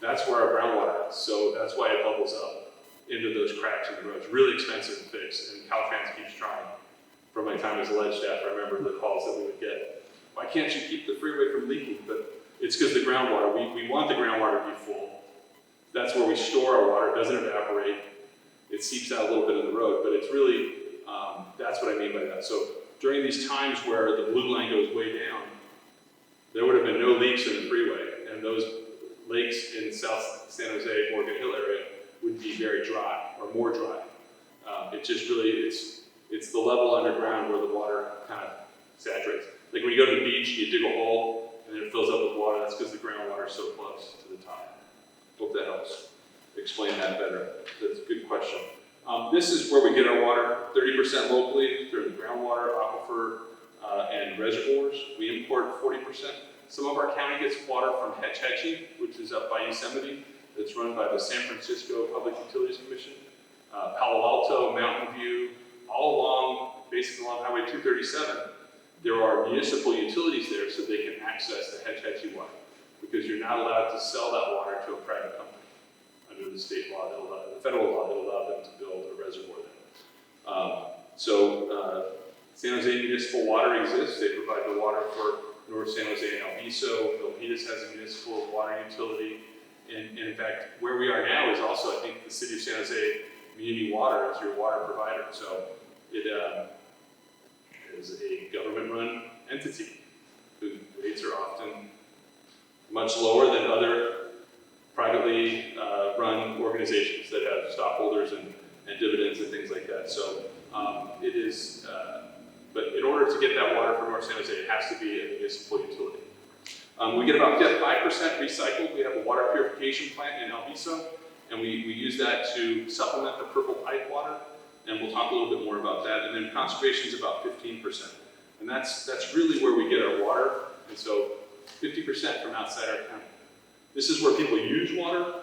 that's where our groundwater is. So that's why it bubbles up into those cracks in the road. It's really expensive to fix, and Caltrans keeps trying. From my time as a ledge staff, I remember the calls that we would get. Why can't you keep the freeway from leaking? But it's because the groundwater, we want the groundwater to be full. That's where we store our water. It doesn't evaporate. It seeps out a little bit in the road, but it's really, that's what I mean by that. So during these times where the blue line goes way down, there would have been no leaks in the freeway, and those lakes in South San Jose, Morgan Hill area would be very dry, or more dry. It just really, it's the level underground where the water kind of saturates. Like when you go to the beach, you dig a hole, and then it fills up with water. That's because the groundwater is so close to the top. Hope that helps explain that better. That's a good question. This is where we get our water, 30% locally through the groundwater, aquifer, and reservoirs. We import 40%. Some of our county gets water from Hetch Hetchy, which is up by Yosemite. That's run by the San Francisco Public Utilities Commission. Palo Alto, Mountain View, basically along Highway 237, there are municipal utilities there so they can access the Hetch Hetchy water, because you're not allowed to sell that water to a private company under the state law, the federal law that allowed them to build a reservoir there. San Jose Municipal Water exists. They provide the water for North San Jose and Alviso. Milpitas has a municipal water utility. And in fact, where we are now is also, I think, the city of San Jose Community Water is your water provider. So it is a government-run entity whose rates are often much lower than other privately run organizations that have stockholders and dividends and things like that. So it is, but in order to get that water from North San Jose, it has to be a municipal utility. We get about 5% recycled. We have a water purification plant in Alviso, and we use that to supplement the purple pipe water, and we'll talk a little bit more about that. And then conservation is about 15%. And that's really where we get our water, and so 50% from outside our county. This is where people use water.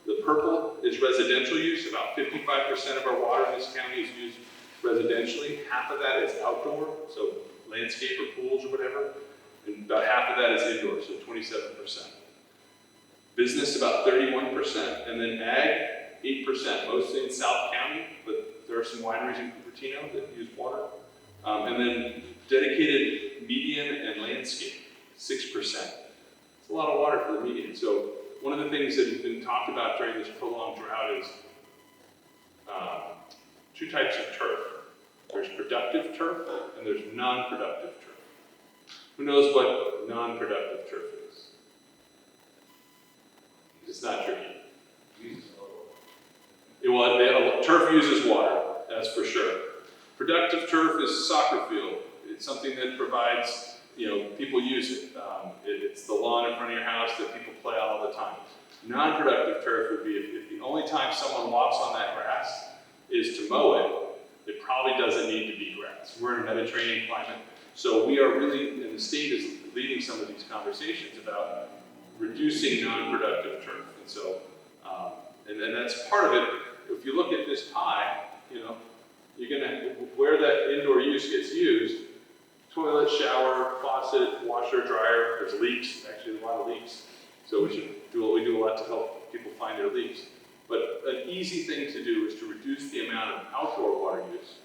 The purple is residential use. About 55% of our water in this county is used residentially. Half of that is outdoor, so landscape or pools or whatever. And about half of that is indoor, so 27%. Business, about 31%. And then ag, 8%, mostly in South County, but there are some wineries in Cupertino that use water. And then dedicated median and landscape, 6%. It's a lot of water for the median. So one of the things that has been talked about during this prolonged drought is two types of turf. There's productive turf and there's non-productive turf. Who knows what non-productive turf is? It's not tricky. Turf uses water, that's for sure. Productive turf is a soccer field. It's something that provides, people use it. It's the lawn in front of your house that people play on all the time. Non-productive turf would be if the only time someone walks on that grass is to mow it, it probably doesn't need to be grass. We're in a Mediterranean climate, so we are really, and the state is leading some of these conversations about reducing non-productive turf. And so, and that's part of it. If you look at this pie, you're gonna, where that indoor use gets used, toilet, shower, faucet, washer, dryer, there's leaks, actually a lot of leaks. So we do a lot to help people find their leaks. But an easy thing to do is to reduce the amount of outdoor water use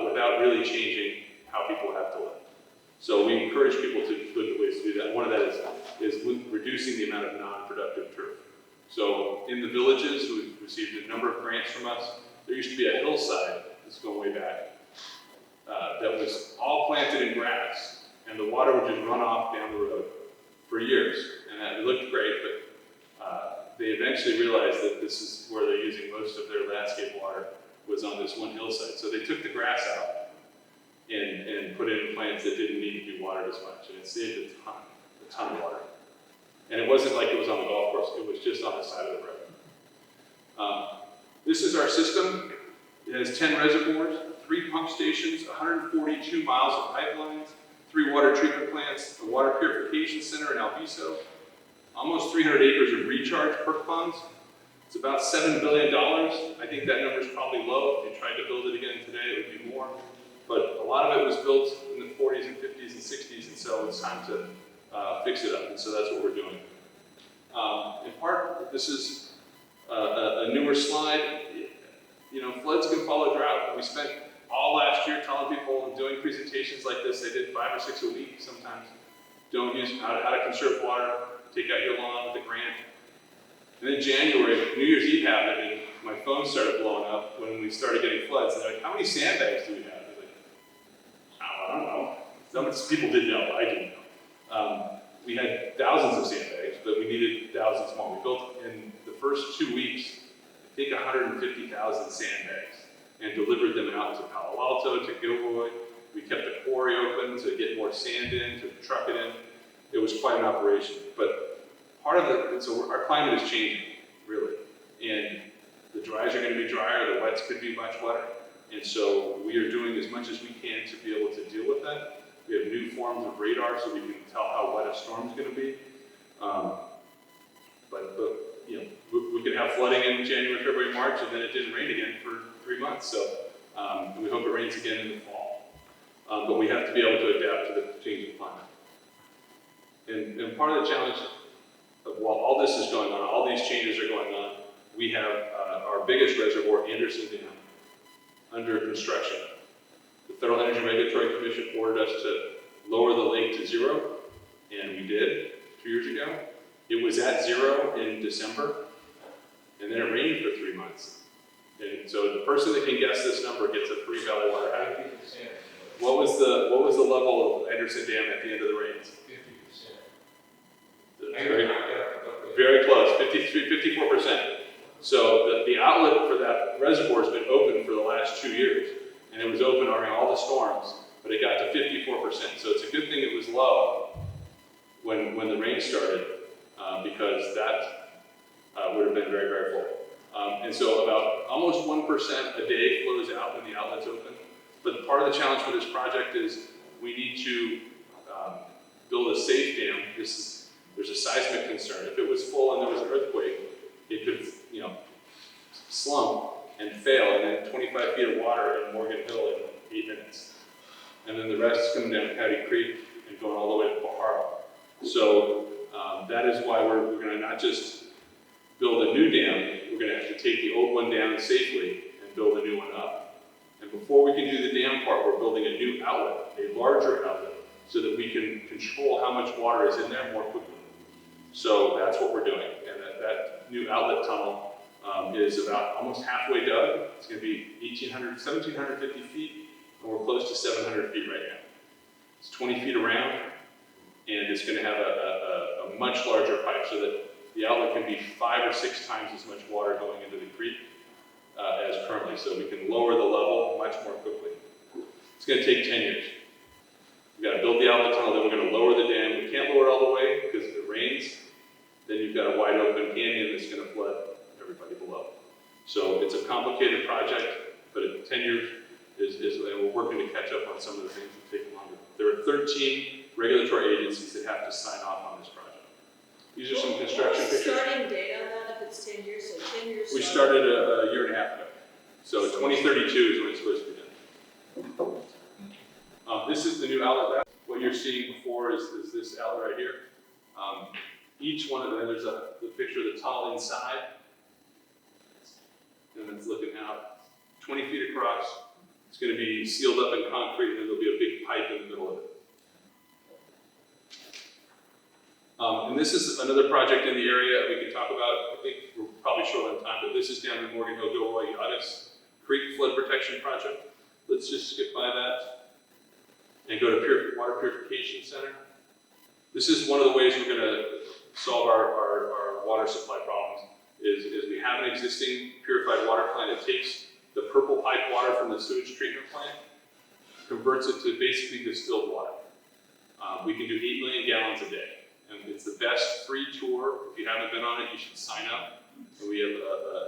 without really changing how people have to live. So we encourage people to look at ways to do that. One of that is reducing the amount of non-productive turf. So in the villages, we've received a number of grants from us. There used to be a hillside, this is going way back, that was all planted in grass, and the water would just run off down the road for years. And it looked great, but they eventually realized that this is where they're using most of their landscape water, was on this one hillside. So they took the grass out and put in plants that didn't need to be watered as much, and it saved a ton of water. And it wasn't like it was on the golf course, it was just on the side of the road. This is our system. It has 10 reservoirs, 3 pump stations, 142 miles of pipelines, 3 water treatment plants, a water purification center in Alviso, almost 300 acres of recharge perk ponds. It's about $7 billion. I think that number is probably low. If you tried to build it again today, it would be more. But a lot of it was built in the 40s and 50s and 60s, and so it's time to fix it up, and so that's what we're doing. In part, this is a newer slide. Floods can follow drought. We spent all last year telling people, doing presentations like this. They did 5 or 6 a week sometimes. Don't use how to conserve water, take out your lawn with a grant. And then January, New Year's Eve happened, and my phone started blowing up when we started getting floods. And they're like, how many sandbags do we have? I was like, I don't know. Some people did know, I didn't know. We had thousands of sandbags, but we needed thousands more. We built, in the first 2 weeks, I think 150,000 sandbags, and delivered them out to Palo Alto, to Gilroy. We kept the quarry open to get more sand in, to truck it in. It was quite an operation. But part of it, so our climate is changing, really. And the dries are going to be drier, the wets could be much wetter. And so we are doing as much as we can to be able to deal with that. We have new forms of radar so we can tell how wet a storm's going to be. We could have flooding in January, February, March, and then it didn't rain again for 3 months. So and we hope it rains again in the fall. But we have to be able to adapt to the changing climate. And part of the challenge of while all this is going on, all these changes are going on, we have our biggest reservoir, Anderson Dam, under construction. The Federal Energy Regulatory Commission ordered us to lower the lake to 0, and we did 2 years ago. It was at 0 in December, and then it rained for 3 months. And so the person that can guess this number gets a free Valley Water. What was the level of Anderson Dam at the end of the rains? 50%. Very close, 54%. So the outlet for that reservoir has been open for the last 2 years, and it was open during all the storms, but it got to 54%. So it's a good thing it was low when the rain started, because that would have been very, very full. And so about almost 1% a day flows out when the outlet's open. But part of the challenge for this project is we need to build a safe dam. There's a seismic concern. If it was full and there was an earthquake, it could, slump and fail, and then 25 feet of water in Morgan Hill in 8 minutes. And then the rest is coming down Patty Creek and going all the way to Burckhard. So that is why we're going to not just build a new dam, we're going to have to take the old one down safely and build a new one up. And before we can do the dam part, we're building a new outlet, a larger outlet, so that we can control how much water is in there more quickly. So that's what we're doing, and that new outlet tunnel is about almost halfway dug. It's going to be 1,750 feet, and we're close to 700 feet right now. It's 20 feet around, and it's going to have a much larger pipe so that the outlet can be 5 or 6 times as much water going into the creek as currently, so we can lower the level much more quickly. It's going to take 10 years. We've got to build the outlet tunnel, then we're going to lower the dam. We can't lower it all the way because if it rains, then you've got a wide open canyon that's going to flood everybody below. So it's a complicated project, but 10 years and we're working to catch up on some of the things that take longer. There are 13 regulatory agencies that have to sign off on this project. These are some construction
What's the
pictures.
starting date on that, if it's 10 years, so 10 years?
We started a year and a half ago. So 2032 is when it's supposed to be done. This is the new outlet. What you're seeing before is this outlet right here. Each one of them, there's the picture of the tunnel inside. And it's looking out 20 feet across. It's going to be sealed up in concrete, and there'll be a big pipe in the middle of it. And this is another project in the area we can talk about. I think we're probably short on time, but this is down in Morgan Hill, Gilroy, Yadis Creek Flood Protection Project. Let's just skip by that and go to Water Purification Center. This is one of the ways we're going to solve our water supply problems. Is we have an existing purified water plant that takes the purple pipe water from the sewage treatment plant, converts it to basically distilled water. We can do 8 million gallons a day. And it's the best free tour. If you haven't been on it, you should sign up. And we have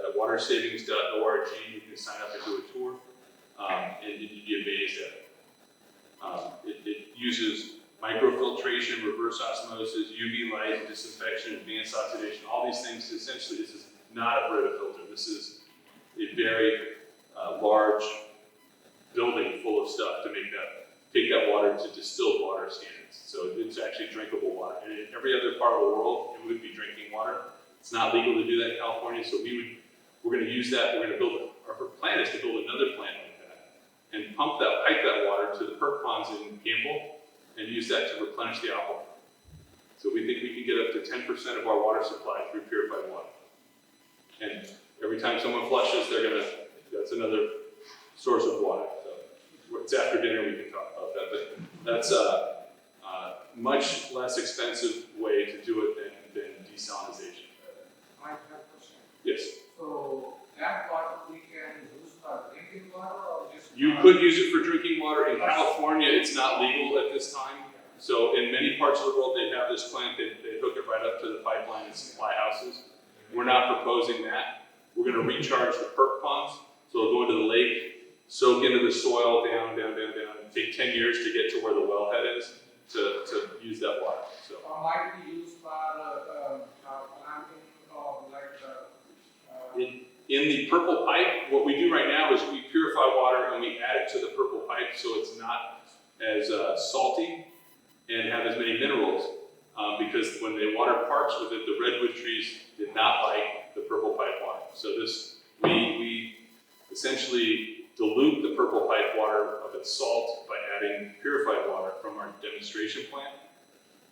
at watersavings.org, you can sign up and do a tour, and you'd be amazed at it. It uses microfiltration, reverse osmosis, UV light, disinfection, advanced oxidation, all these things. Essentially, this is not a Brita filter. This is a very large building full of stuff to take that water to distilled water standards. So it's actually drinkable water. And in every other part of the world, it would be drinking water. It's not legal to do that in California, so we're going to use that. We're going to build our plan is to build another plant like that and pipe that water to the perk ponds in Gamble and use that to replenish the aquifer. So we think we can get up to 10% of our water supply through purified water. And every time someone flushes, that's another source of water. So it's after dinner, we can talk about that. But that's a much less expensive way to do it than desalinization.
I have a question.
Yes.
So that water we can use for drinking water or just?
You could use it for drinking water. In California, it's not legal at this time. So in many parts of the world, they have this plant, they hook it right up to the pipeline and supply houses. We're not proposing that. We're going to recharge the perk ponds. So it'll go into the lake, soak into the soil, down, take 10 years to get to where the wellhead is to use that water. So
Might be used for planting or like
in the purple pipe, what we do right now is we purify water and we add it to the purple pipe so it's not as salty and have as many minerals. Because when the water parks with it, the redwood trees did not like the purple pipe water. So we essentially dilute the purple pipe water of its salt by adding purified water from our demonstration plant.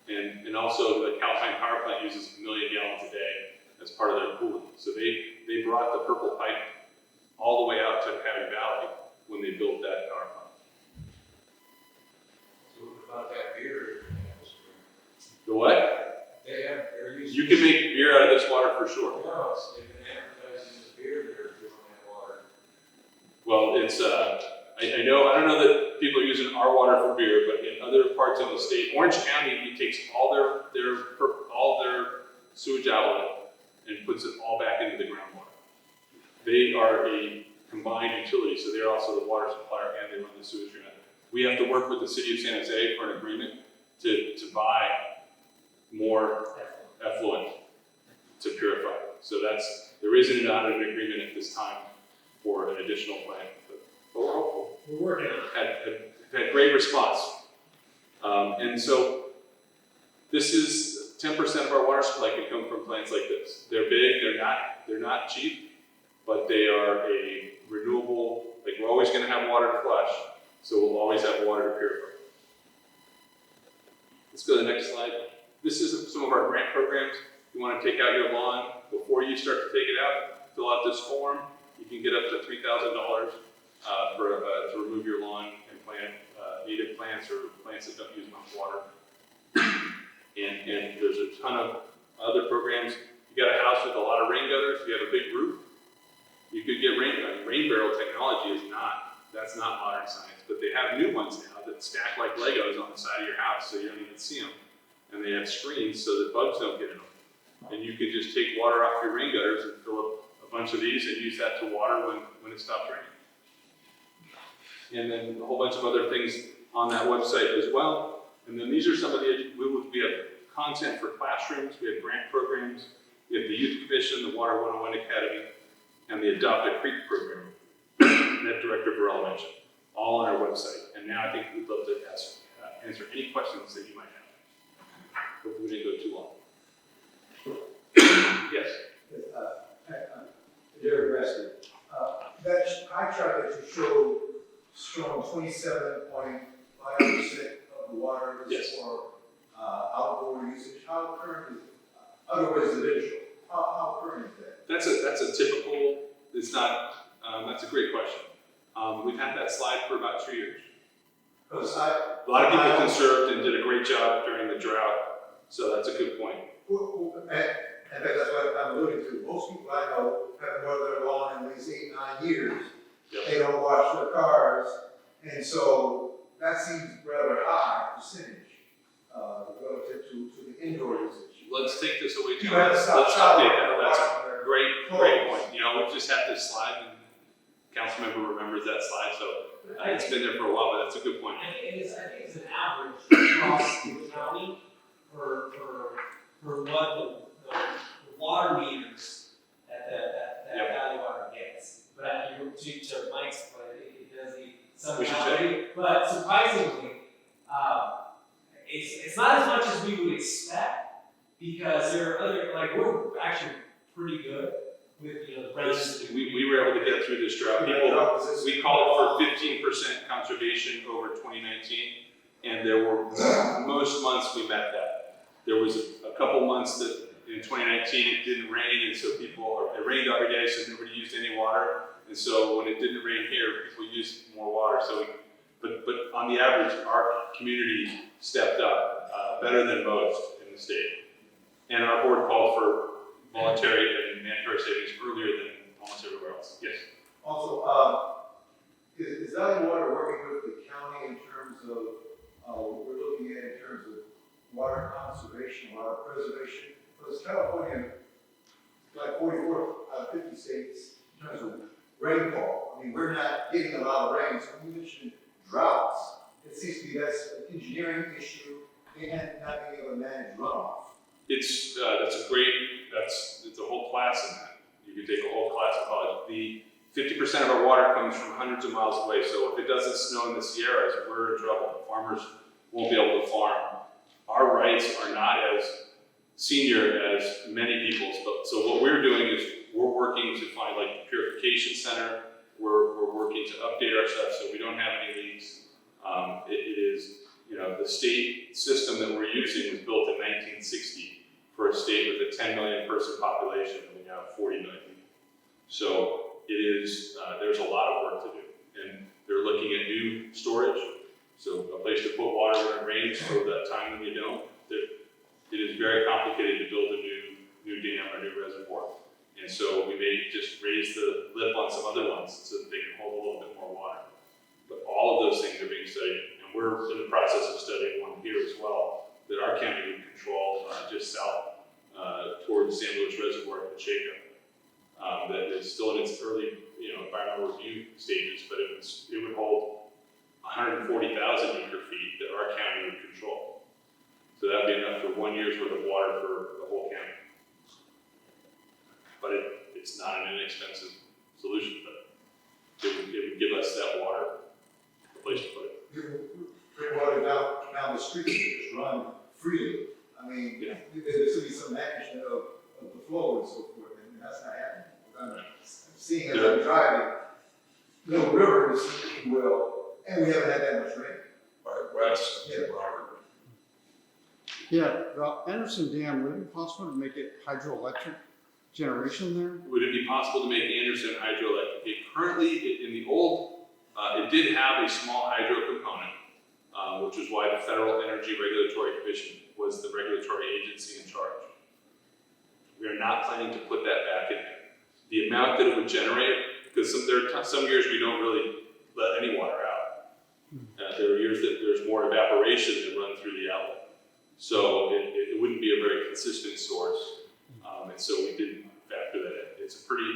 And also the Calpine power plant uses 1 million gallons a day as part of their cooling. So they brought the purple pipe all the way out to Patty Valley when they built that power plant.
So what about that beer?
The what?
They're using.
You can make beer out of this water for sure.
No, they've been advertising the beer they're doing that water.
Well, it's I don't know that people are using our water for beer, but in other parts of the state, Orange County takes all their sewage outlet and puts it all back into the groundwater. They are a combined utility, so they're also the water supplier and they run the sewage treatment. We have to work with the city of San Jose for an agreement to buy more effluent to purify. So there isn't not an agreement at this time for an additional plant, but we're hopeful.
We're working on it.
Had great response. And so this is 10% of our water supply can come from plants like this. They're big, they're not cheap, but they are a renewable, like we're always gonna have water to flush, so we'll always have water to purify. Let's go to the next slide. This is some of our grant programs. You want to take out your lawn before you start to take it out, fill out this form. You can get up to $3,000 to remove your lawn and plant native plants or plants that don't use much water. And there's a ton of other programs. You got a house with a lot of rain gutters, you have a big roof, you could get rain barrel technology that's not modern science, but they have new ones now that stack like Legos on the side of your house so you don't even see them. And they have screens so that bugs don't get in them. And you could just take water off your rain gutters and fill up a bunch of these and use that to water when it stops raining. And then a whole bunch of other things on that website as well. And then these are some of we have content for classrooms, we have grant programs, we have the Youth Commission, the Water 101 Academy, and the Adopt a Creek program that Director Varela mentioned, all on our website. And now I think we'd love to answer any questions that you might have. Hopefully we didn't go too long. Yes?
Derek Reston. That pie chart that you showed showing 27.5% of the water is
Yes.
for outdoor usage. How current is it? Other residential. How current is that?
That's a typical, it's not, that's a great question. We've had that slide for about 2 years.
Because
A lot of people conserved and did a great job during the drought, so that's a good point.
and that's what I'm alluding to. Most people I know haven't mowed their lawn in at least 8, 9 years.
Yep.
They don't wash their cars, and so that seems rather high percentage relative to the indoor usage.
Let's take this away,
You
John.
have to
Let's
stop
update
showering
that.
or
That's
washing
a
their
great
clothes.
point. You know, we've just had this slide, and Councilmember remembers that slide, so it's been there for a while, but that's a good point.
I think it's an average across the county for what the water meters that
Yep.
Valley Water gets. But to Mike's point, it does need some
We should
value. But surprisingly, it's not as much as we would expect because there are other, like, we're actually pretty good with, the branches.
We were able to get through this drought. We called for 15% conservation over 2019, and there were most months we met that. There was a couple months that in 2019 it didn't rain, and so it rained every day, so nobody used any water. And so when it didn't rain here, people used more water. So, but on the average, our community stepped up better than most in the state. And our board called for voluntary and mandatory savings earlier than almost everywhere else. Yes.
Also, is Valley Water working with the county in terms of what we're looking at in terms of water conservation, water preservation? Because California, like 44 out of 50 states, in terms of rainfall, I mean, we're not getting a lot of rain, so when you mentioned droughts, it seems to be that's an engineering issue and not being able to manage runoff.
It's a whole class in that. You could take a whole class of college. The 50% of our water comes from hundreds of miles away, so if it doesn't snow in the Sierras, we're in trouble. Farmers won't be able to farm. Our rights are not as senior as many people's, so what we're doing is we're working to find like a purification center. We're working to update our stuff so we don't have any leaks. It is, the state system that we're using was built in 1960 for a state with a 10 million person population, and we now have 40 million people. So it is, there's a lot of work to do. And they're looking at new storage, so a place to put water when it rains for that time when you don't. It is very complicated to build a new dam or new reservoir. And so we may just raise the lip on some other ones so that they can hold a little bit more water. But all of those things are being studied, and we're in the process of studying one here as well that our county would control just south towards San Luis Reservoir at Pacheco. That is still in its early, environmental review stages, but it would hold 140,000 acre feet that our county would control. So that would be enough for 1 year's worth of water for the whole county. But it's not an inexpensive solution, but it would give us that water, a place to put it.
Bring water down the streets and just run freely. I mean,
Yeah.
there should be some management of the flow and so forth, and that's not happening. I'm seeing as I'm driving, little rivers, if you will, and we haven't had that much rain.
By west to Robert.
Yeah, the Anderson Dam, would it be possible to make it hydroelectric generation there?
Would it be possible to make Anderson hydroelectric? In the old, it did have a small hydro component, which is why the Federal Energy Regulatory Commission was the regulatory agency in charge. We are not planning to put that back in there. The amount that it would generate, because there are some years we don't really let any water out. There are years that there's more evaporation that run through the outlet. So it wouldn't be a very consistent source. And so we didn't factor that in. It's a pretty,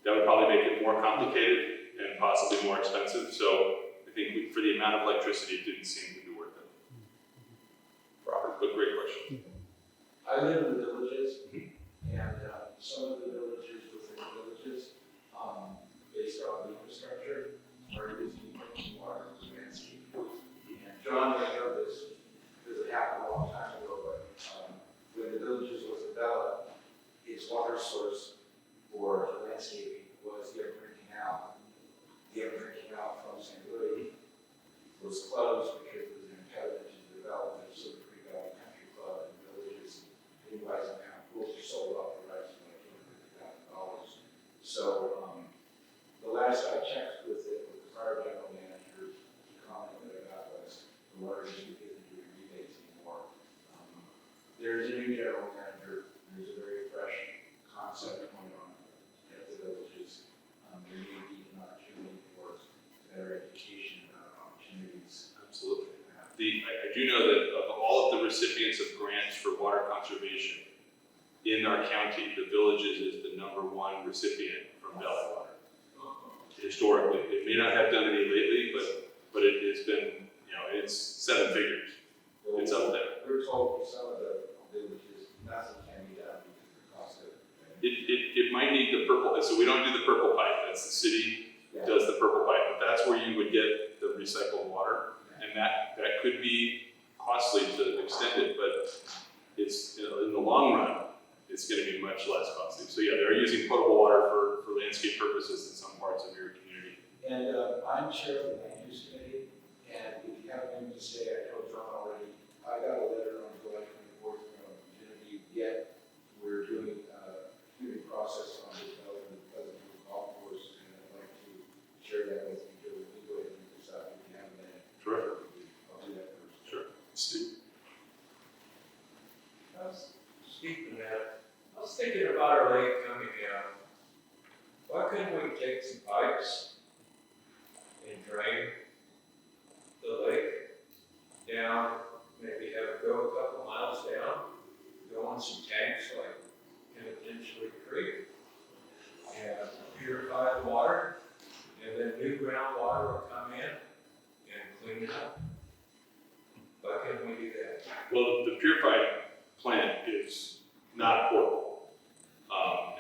that would probably make it more complicated and possibly more expensive. So I think for the amount of electricity, it didn't seem to be worth it. Robert, but great question.
I live in the villages, and some of the villages within the villages, based on the infrastructure, are using drinking water for landscape. And John may know this, because it happened a long time ago, but when the villages was developed, its water source for landscaping was the Aborn Canal. The Aborn Canal from St. Louis was closed because it was an impediment to the development of Silver Creek Valley Country Club and villages. Anyways, and kind of pools are sold off the rights for like $250,000. So the last I checked with it, with the prior general manager, the comment that I got was the water district isn't doing rebates anymore. There's a new general manager. There's a very fresh concept going on at the villages. There may be an opportunity for better education about opportunities.
Absolutely. I do know that of all of the recipients of grants for water conservation in our county, the villages is the #1 recipient from Valley Water. Historically, it may not have done any lately, but it has been, it's 7 figures. It's up there.
We're told for some of the villages, nothing can be done because of the cost of it.
It might need the purple, so we don't do the purple pipe, that's the city does the purple pipe, but that's where you would get the recycled water, and that could be costly to extend it, but it's, in the long run, it's gonna be much less costly. So yeah, they're using potable water for landscape purposes in some parts of your community.
And I'm chair of the land use committee, and if you have anything to say, I told John already, I got a letter on July 24th from Genevieve Yet. We're doing a hearing process on the development of the golf course, and I'd like to share that with you. We can go ahead and decide if you have a minute.
Sure.
I'll do that first.
Sure. Steve?
Speaking of that, I was thinking about our lake coming down. Why couldn't we take some pipes and drain the lake down, maybe have it go a couple miles down, go on some tanks like Candelas Creek, and purify the water, and then new groundwater will come in and clean it up? Why couldn't we do that?
Well, the purified plant is not portable.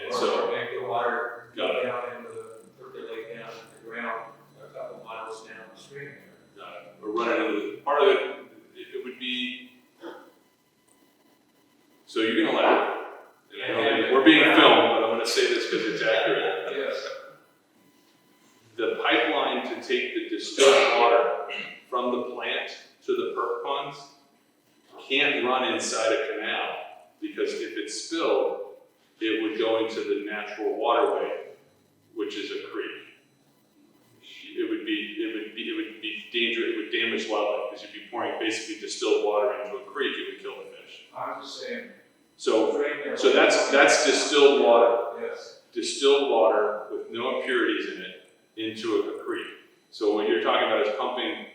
And so,
Or make the water
Got
go
it.
down into percolate down to the ground a couple miles down the stream there.
we're running into, part of it would be, so you're gonna laugh. And I know we're being filmed, but I'm gonna say this because it's accurate.
Yes.
The pipeline to take the distilled water from the plant to the perk ponds can't run inside a canal, because if it's spilled, it would go into the natural waterway, which is a creek. It would be dangerous, it would damage wildlife, because you'd be pouring basically distilled water into a creek, it would kill the fish.
I'm just saying.
So
drain there.
that's distilled water.
Yes.
Distilled water with no impurities in it into a creek. So what you're talking about is pumping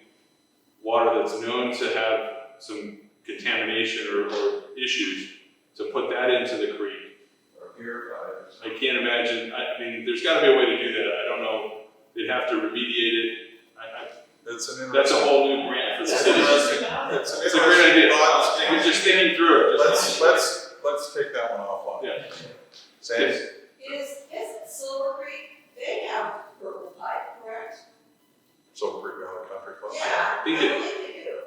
water that's known to have some contamination or issues, to put that into the creek.
Or purified.
I can't imagine, I mean, there's gotta be a way to do that. I don't know, they'd have to remediate it. That's a whole new grant for the city. It's a great idea. We're just thinking through it.
Let's take that one offline.
Yeah.
Sam?
Isn't Silver Creek, they have purple pipe, correct?
Silver Creek Valley Country Club?
Yeah, I
think
believe they do.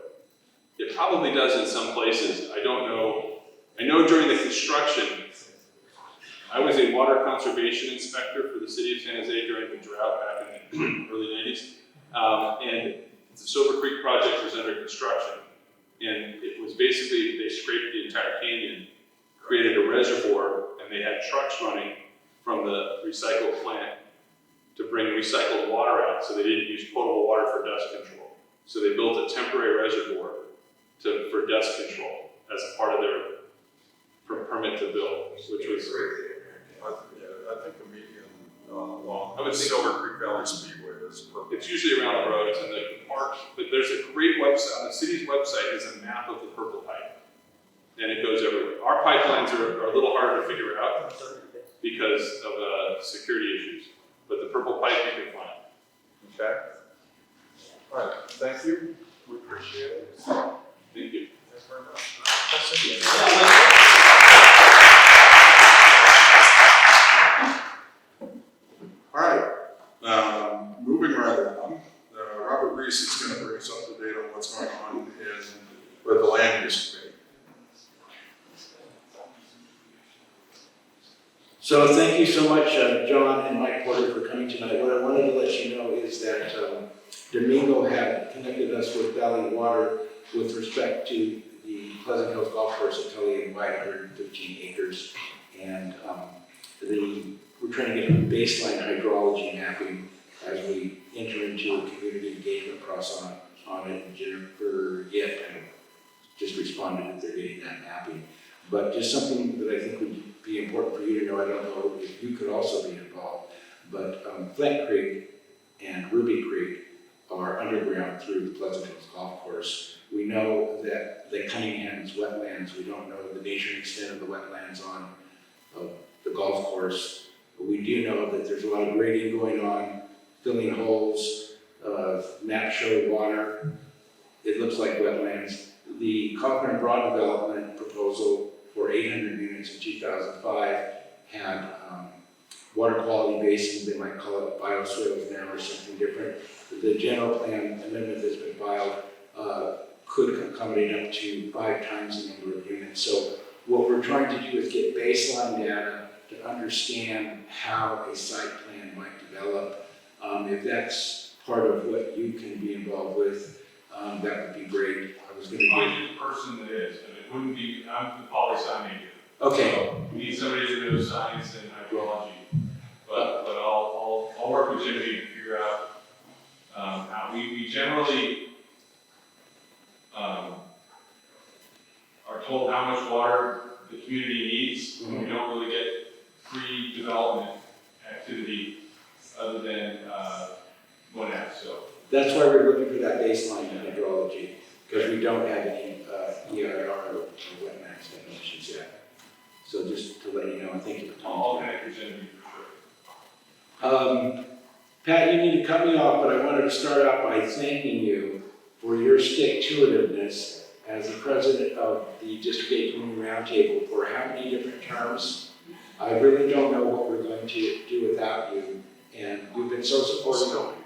It probably does in some places, I don't know. I know during the construction, I was a water conservation inspector for the city of San Jose during the drought back in the early 90s. And the Silver Creek project was under construction. And it was basically, they scraped the entire canyon, created a reservoir, and they had trucks running from the recycle plant to bring recycled water out, so they didn't use potable water for dust control. So they built a temporary reservoir for dust control as a part of their permit to build, which was
I think the median along
I would think-
Silver Creek Valley Speedway is perfect.
it's usually around the roads and the parks, but there's a great website, on the city's website is a map of the purple pipe. And it goes everywhere. Our pipelines are a little harder to figure out because of security issues, but the purple pipe you can find.
Okay. All right, thank you. We appreciate it.
Thank you.
Thanks very much. All right, moving right along, Robert Reese is going to bring us up to date on what's going on with the land use committee.
So thank you so much, John and Mike Porter, for coming tonight. What I wanted to let you know is that Domingo had connected us with Valley Water with respect to the Pleasant Hills Golf Course at Tully and Waite, 115 acres. And we're trying to get a baseline hydrology mapping as we enter into a community engagement process on it. And Jennifer Yip just responded that they're getting that mapping. But just something that I think would be important for you to know, I don't know if you could also be involved, but Flint Creek and Ruby Creek are underground through the Pleasant Hills Golf Course. We know that the Cunningham's wetlands, we don't know the nature and extent of the wetlands on the golf course. But we do know that there's a lot of grading going on, filling holes, maps show water. It looks like wetlands. The Cunningham Broad development proposal for 800 units in 2005 had water quality basins, they might call it bioswales now or something different. The general plan amendment that's been filed could accommodate up to 5 times the number of units. So what we're trying to do is get baseline data to understand how a site plan might develop. If that's part of what you can be involved with, that would be great. I was going to
I'll be the person that is, but it wouldn't be, I'm the poli-sci major.
Okay.
So we need somebody that knows science and hydrology. But I'll work with Jimmy to figure out how we generally are told how much water the community needs.
Mm-hmm.
We don't really get pre-development activity other than WNAP, so.
That's why we're looking for that baseline in hydrology, because we don't have any EIR or wetlands definitions yet. So just to let you know, and thank you for
I'll
talking.
connect with Jimmy for sure.
Pat, you need to cut me off, but I wanted to start out by thanking you for your stick-to-itiveness as the president of the District 8 Community Roundtable for how many different terms. I really don't know what we're going to do without you, and you've been so supportive of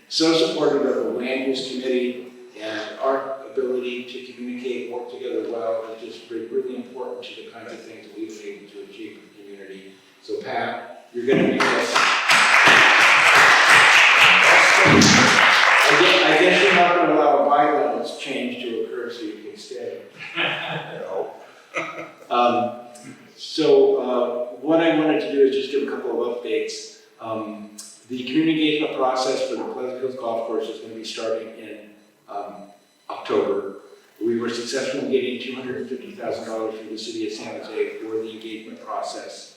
the Land Use Committee and our ability to communicate, work together well, and just really important to the kinds of things that we've been able to achieve in the community. So Pat, you're going to be missed. I guess you're not going to allow a bylaws change to occur so you can stay.
No.
What I wanted to do is just give a couple of updates. The community engagement process for the Pleasant Hills Golf Course is going to be starting in October. We were successful in getting $250,000 from the city of San Jose for the engagement process.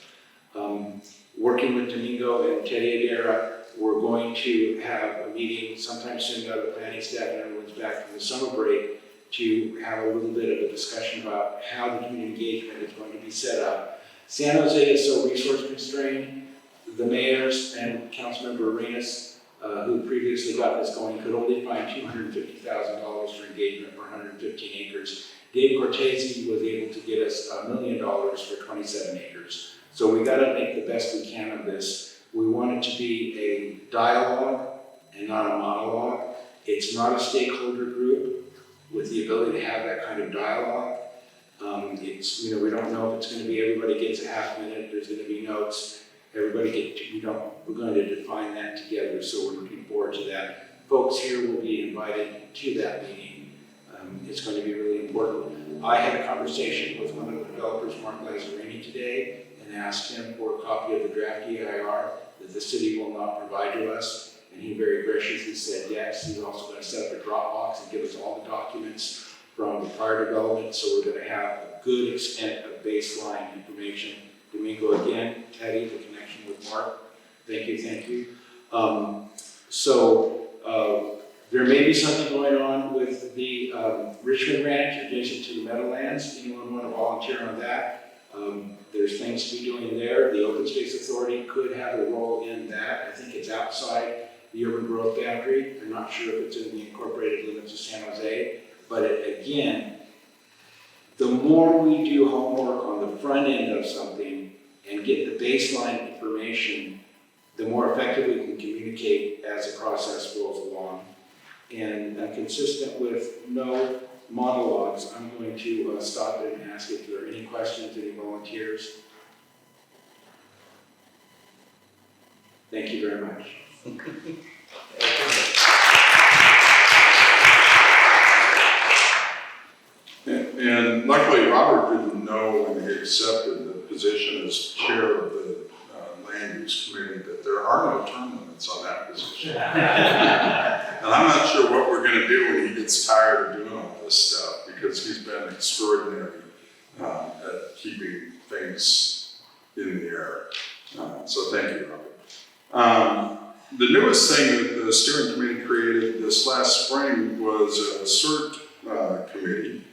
Working with Domingo and Teddy Adera, we're going to have a meeting sometime soon out of the planning staff and everyone's back from the summer break to have a little bit of a discussion about how the community engagement is going to be set up. San Jose is so resource constrained. The mayors and Councilmember Reese, who previously got this going, could only find $250,000 for engagement for 115 acres. Dave Cortese was able to get us $1 million for 27 acres. So we got to make the best we can of this. We want it to be a dialogue and not a monologue. It's not a stakeholder group with the ability to have that kind of dialogue. We don't know if it's going to be everybody gets a half minute, there's going to be notes. We're going to define that together, so we're looking forward to that. Folks here will be invited to that meeting. It's going to be really important. I had a conversation with one of the developers, Mark Lazzarini, today, and asked him for a copy of the draft EIR that the city will not provide to us. And he very graciously said yes. He's also going to set up a Dropbox and give us all the documents from the prior development, so we're going to have a good extent of baseline information. Domingo, again, Teddy, the connection with Mark. Thank you, thank you. There may be something going on with the Richmond Ranch adjacent to the Meadowlands. Anyone want to volunteer on that? There's things to be doing there. The Open Space Authority could have a role in that. I think it's outside the urban growth boundary. I'm not sure if it's in the incorporated limits of San Jose. But again, the more we do homework on the front end of something and get the baseline information, the more effectively we can communicate as the process rolls along. And consistent with no monologues, I'm going to stop and ask if there are any questions, any volunteers. Thank you very much.
And luckily, Robert didn't know when he accepted the position as chair of the land use committee that there are no term limits on that position. And I'm not sure what we're going to do when he gets tired of doing all this stuff, because he's been extraordinary at keeping things in the air. So thank you, Robert. The newest thing that the steering committee created this last spring was a CERT committee.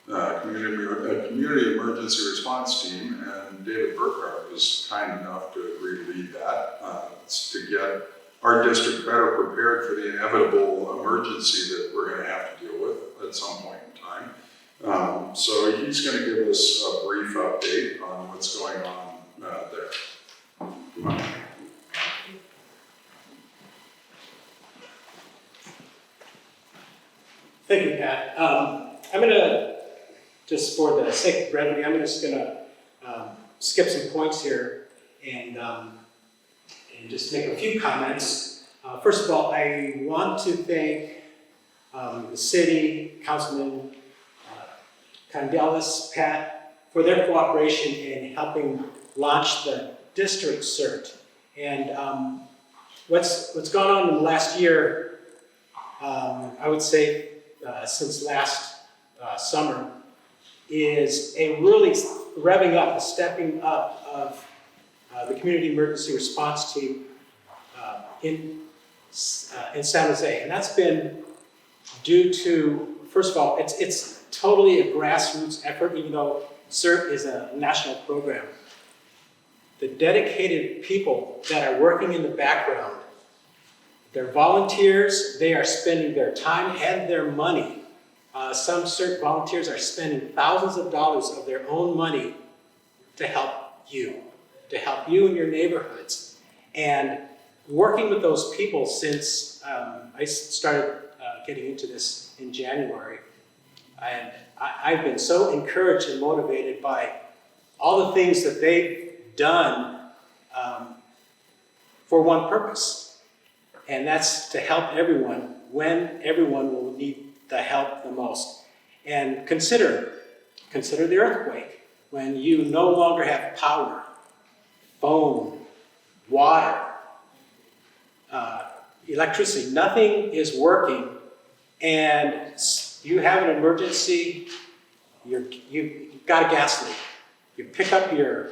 Community Emergency Response Team, and David Burckhard was kind enough to agree to lead that to get our district better prepared for the inevitable emergency that we're going to have to deal with at some point in time. So he's going to give us a brief update on what's going on there. Come on.
Thank you, Pat. I'm going to, just for the sake of brevity, I'm just going to skip some points here and just make a few comments. First of all, I want to thank the city, Councilman Candelas, Pat, for their cooperation in helping launch the district CERT. And what's gone on in the last year, I would say since last summer, is a really revving up, a stepping up of the Community Emergency Response Team in San Jose. And that's been due to, first of all, it's totally a grassroots effort, even though CERT is a national program. The dedicated people that are working in the background, they're volunteers, they are spending their time and their money. Some CERT volunteers are spending thousands of dollars of their own money to help you in your neighborhoods. And working with those people since I started getting into this in January, and I've been so encouraged and motivated by all the things that they've done for one purpose, and that's to help everyone when everyone will need the help the most. And consider the earthquake, when you no longer have power, phone, water, electricity, nothing is working, and you have an emergency, you've got a gas leak. You pick up your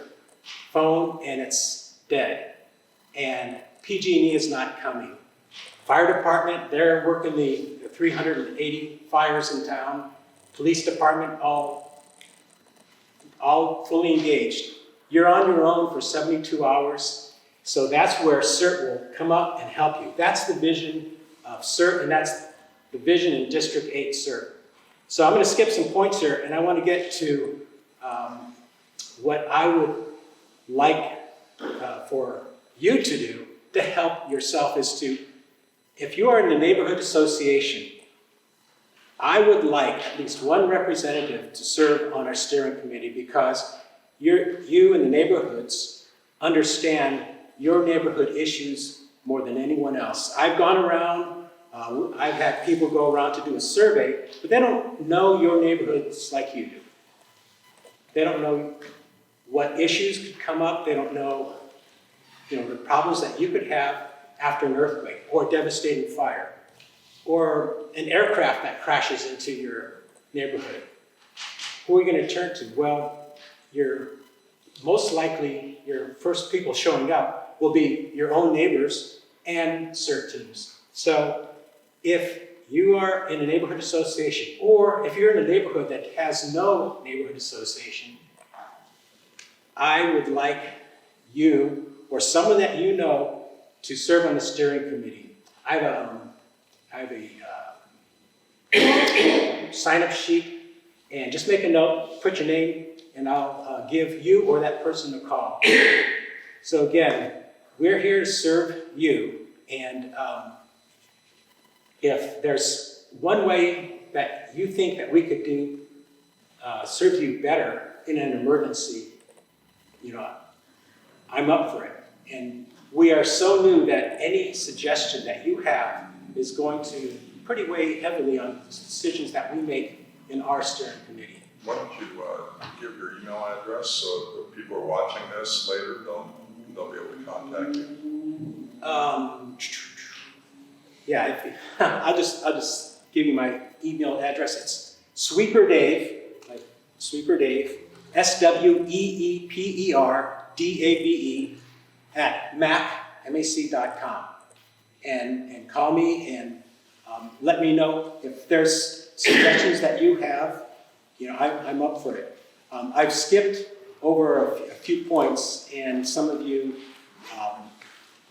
phone and it's dead, and PG&E is not coming. Fire department, they're working the 380 fires in town. Police department, all fully engaged. You're on your own for 72 hours. So that's where CERT will come up and help you. That's the vision of CERT, and that's the vision in District 8 CERT. So I'm going to skip some points here, and I want to get to what I would like for you to do to help yourself is to, if you are in a neighborhood association, I would like at least one representative to serve on our steering committee, because you in the neighborhoods understand your neighborhood issues more than anyone else. I've gone around I've had people go around to do a survey, but they don't know your neighborhoods like you do. They don't know what issues could come up. They don't know, the problems that you could have after an earthquake or devastating fire or an aircraft that crashes into your neighborhood. Who are you going to turn to? Well, most likely your first people showing up will be your own neighbors and CERT teams. So if you are in a neighborhood association, or if you're in a neighborhood that has no neighborhood association, I would like you or someone that you know to serve on the steering committee. I have a sign-up sheet, and just make a note, put your name, and I'll give you or that person a call. So again, we're here to serve you, and if there's one way that you think that we could serve you better in an emergency, I'm up for it. And we are so new that any suggestion that you have is going to pretty weigh heavily on decisions that we make in our steering committee.
Why don't you give your email address so if people are watching this later, they'll be able to contact you?
I'll just give you my email address. It's SweeperDave, like Sweeper Dave, SweeperDave @mac.com, and call me and let me know if there's suggestions that you have. I'm up for it. I've skipped over a few points, and some of you,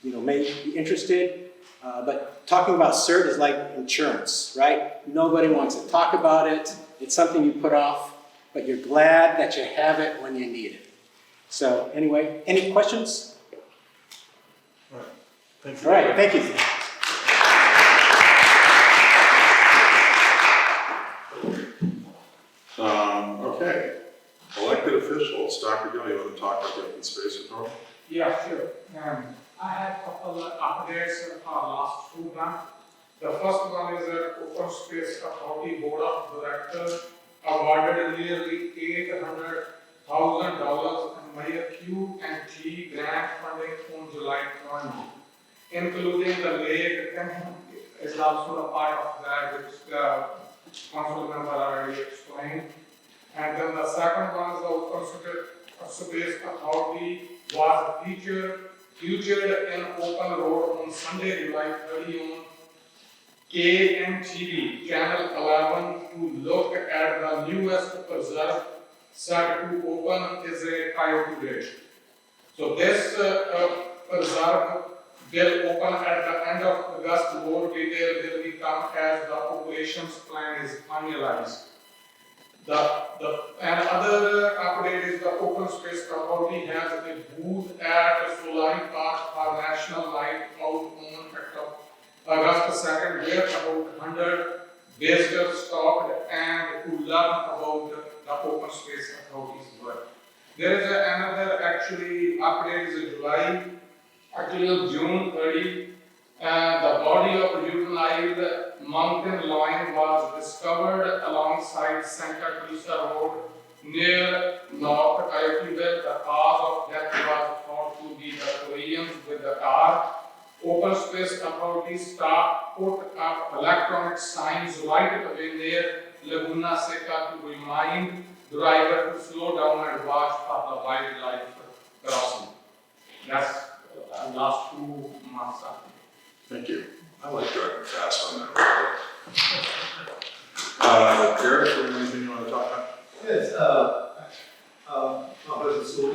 may be interested. But talking about CERT is like insurance, right? Nobody wants to talk about it. It's something you put off, but you're glad that you have it when you need it. So anyway, any questions?
All right. Thank you.
All right, thank you.
Okay. Elected officials, Dr. Gill, you want to talk about the open space authority?
Yeah, sure. I have a couple of updates for our last program. The first one is that Open Space Authority Board of Directors awarded nearly $800,000 in Mayor Q&T grant funding on July 20, including the Lake Cunningham is also a part of that, which the Councilmember already explained. And then the second one is the Open Space Authority was featured in Open Road on Sunday, July 30 on KNTV Channel 11 to look at the newest preserve set to open is a coyote bridge. So this preserve will open at the end of August. More detail will become as the operations plan is finalized. And other update is the Open Space Authority has a booth at Solari Park for National Night Out on August 2nd, where about 100 visitors stopped and to learn about the Open Space Authority's work. There is another update is June 30. The body of juvenile mountain lion was discovered alongside Santa Teresa Road near North Coyoteville. The cause of death was thought to be the collision with the car. Open Space Authority staff put up electronic signs right away near Laguna Seca to remind driver to slow down and watch for the wildlife crossing. That's last 2 months after.
Thank you. I like driving fast on that road. Jared, anything you want to talk about?
Yes, President School,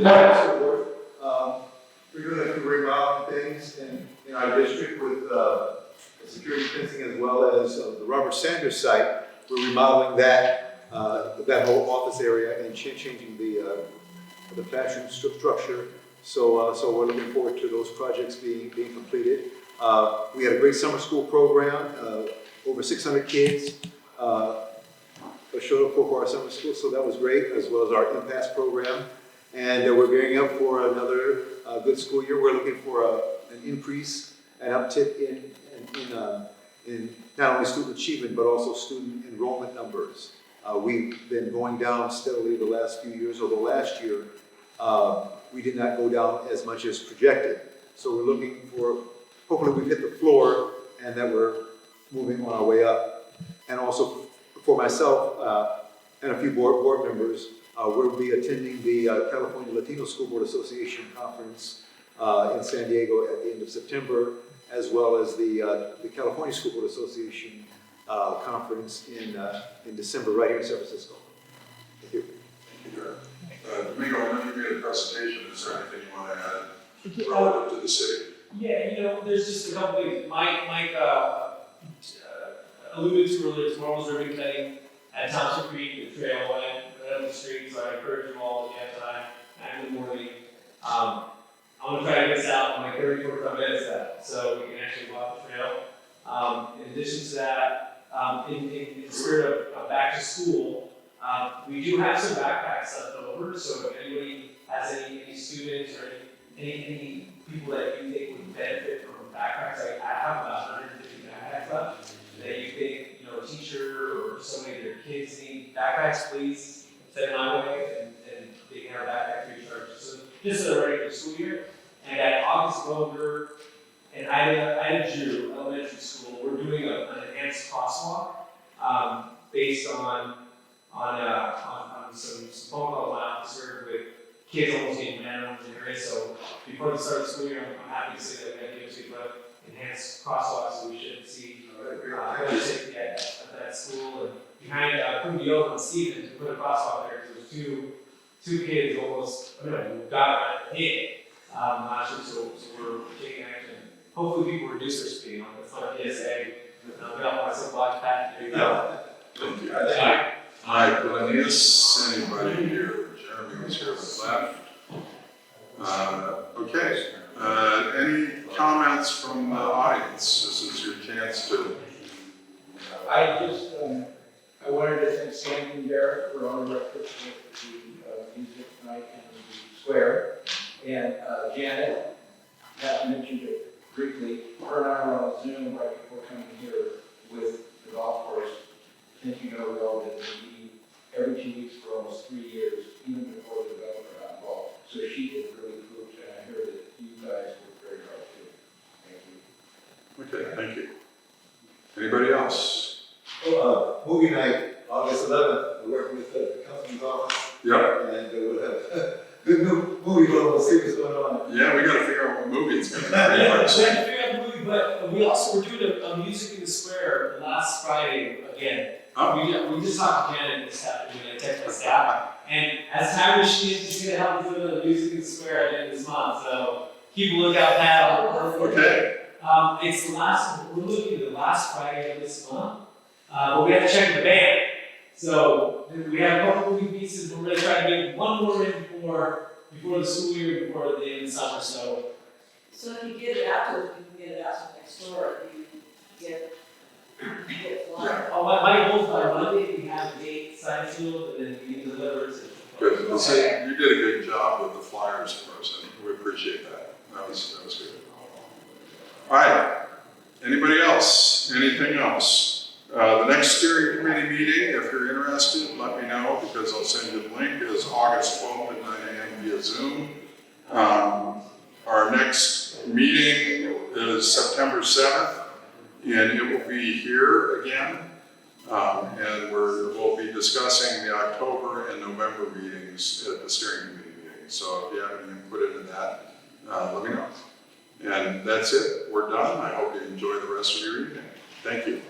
we're doing a few remodeling things in our district with security fencing as well as the Robert Sanders site. We're remodeling that whole office area and changing the classroom structure. So we're looking forward to those projects being completed. We had a great summer school program, over 600 kids showed up for our summer school, so that was great, as well as our impasse program. And we're gearing up for another good school year. We're looking for an increase, an uptick in in not only student achievement, but also student enrollment numbers. We've been going down steadily the last few years, although last year we did not go down as much as projected. So we're looking for, hopefully we've hit the floor and that we're moving on our way up. And also for myself and a few board members, we'll be attending the California Latino School Board Association Conference in San Diego at the end of September, as well as the California School Board Association conference in December, right here in San Francisco. Thank you.
Thank you, Domingo, I know you made a presentation. Is there anything you want to add relative to the city?
Yeah, there's just a couple things. Mike alluded to earlier, tomorrow's ribbon cutting at Thompson Creek, the trail went on the street, so I encourage you all to get time, 9 in the morning. I'm gonna try to get this out in like 30, 45 minutes so we can actually walk the trail. In addition to that, in the spirit of back to school, we do have some backpacks left over, so if anybody has any students or any people that you think would benefit from backpacks, I have about 150 backpacks left, that you think, a teacher or somebody of their kids need backpacks, please send them my way, and they can have a backpack free charge, so just so they're ready for the school year. And at August Boger and Ida Drew Elementary School, we're doing an enhanced crosswalk based on some phone calls my officer with kids almost getting mad in the area. So before the start of the school year, I'm happy to say that we have to put enhanced crosswalks, so we should see safety at that school. And behind Yoke on Stevens, we put a crosswalk there because there's two kids almost got hit. So we're taking action. Hopefully people reduce their speed on the front PSA. Get off my soapbox, Pat. There you go.
Thank you. All right, will I miss anybody here? Jeremy was here with left. Okay. Any comments from the audience? This is your chance to.
I wanted to thank Sandy and Derek for all the efforts with the music tonight in the square. And Janet, Pat mentioned it briefly, her and I were on Zoom right before coming here with the golf course. I think you know well that we meet every 2 weeks for almost 3 years, even before the developer got involved. So she did really cool, and I heard that you guys worked very hard too. Thank you.
Okay, thank you. Anybody else?
Movie night, August 11th, we're working with the Councilman's office.
Yeah.
And we'll have a good movie, we'll see what's going on.
Yeah, we got to figure out what movie it's going to be.
We have to figure out the movie, but we also were doing a music in the square last Friday again.
Oh.
We just talked to Janet this afternoon, I texted my staff, and as tired as she is, she's going to help us with the music in the square at the end of this month, so keep a lookout, Pat.
Okay.
It's we're looking at the last Friday of this month, but we have to check the band. So we have a couple moving pieces, we're going to try to get one more in before the school year, before the end of the summer, so.
So if you get it out to us, you can get it out to next door, you get flyers.
Oh, my goal is by Monday, we have a date, sign sealed, and then we can deliver it.
Good. Well, see, you did a good job with the flyers for us, and we appreciate that. That was good. All right. Anybody else? Anything else? The next steering committee meeting, if you're interested, let me know, because I'll send you the link, is August 12th at 9 a.m. via Zoom. Our next meeting is September 7th, and it will be here again. And we'll be discussing the October and November meetings at the steering committee meeting. So if you have any input into that, let me know. And that's it. We're done. I hope you enjoy the rest of your evening. Thank you.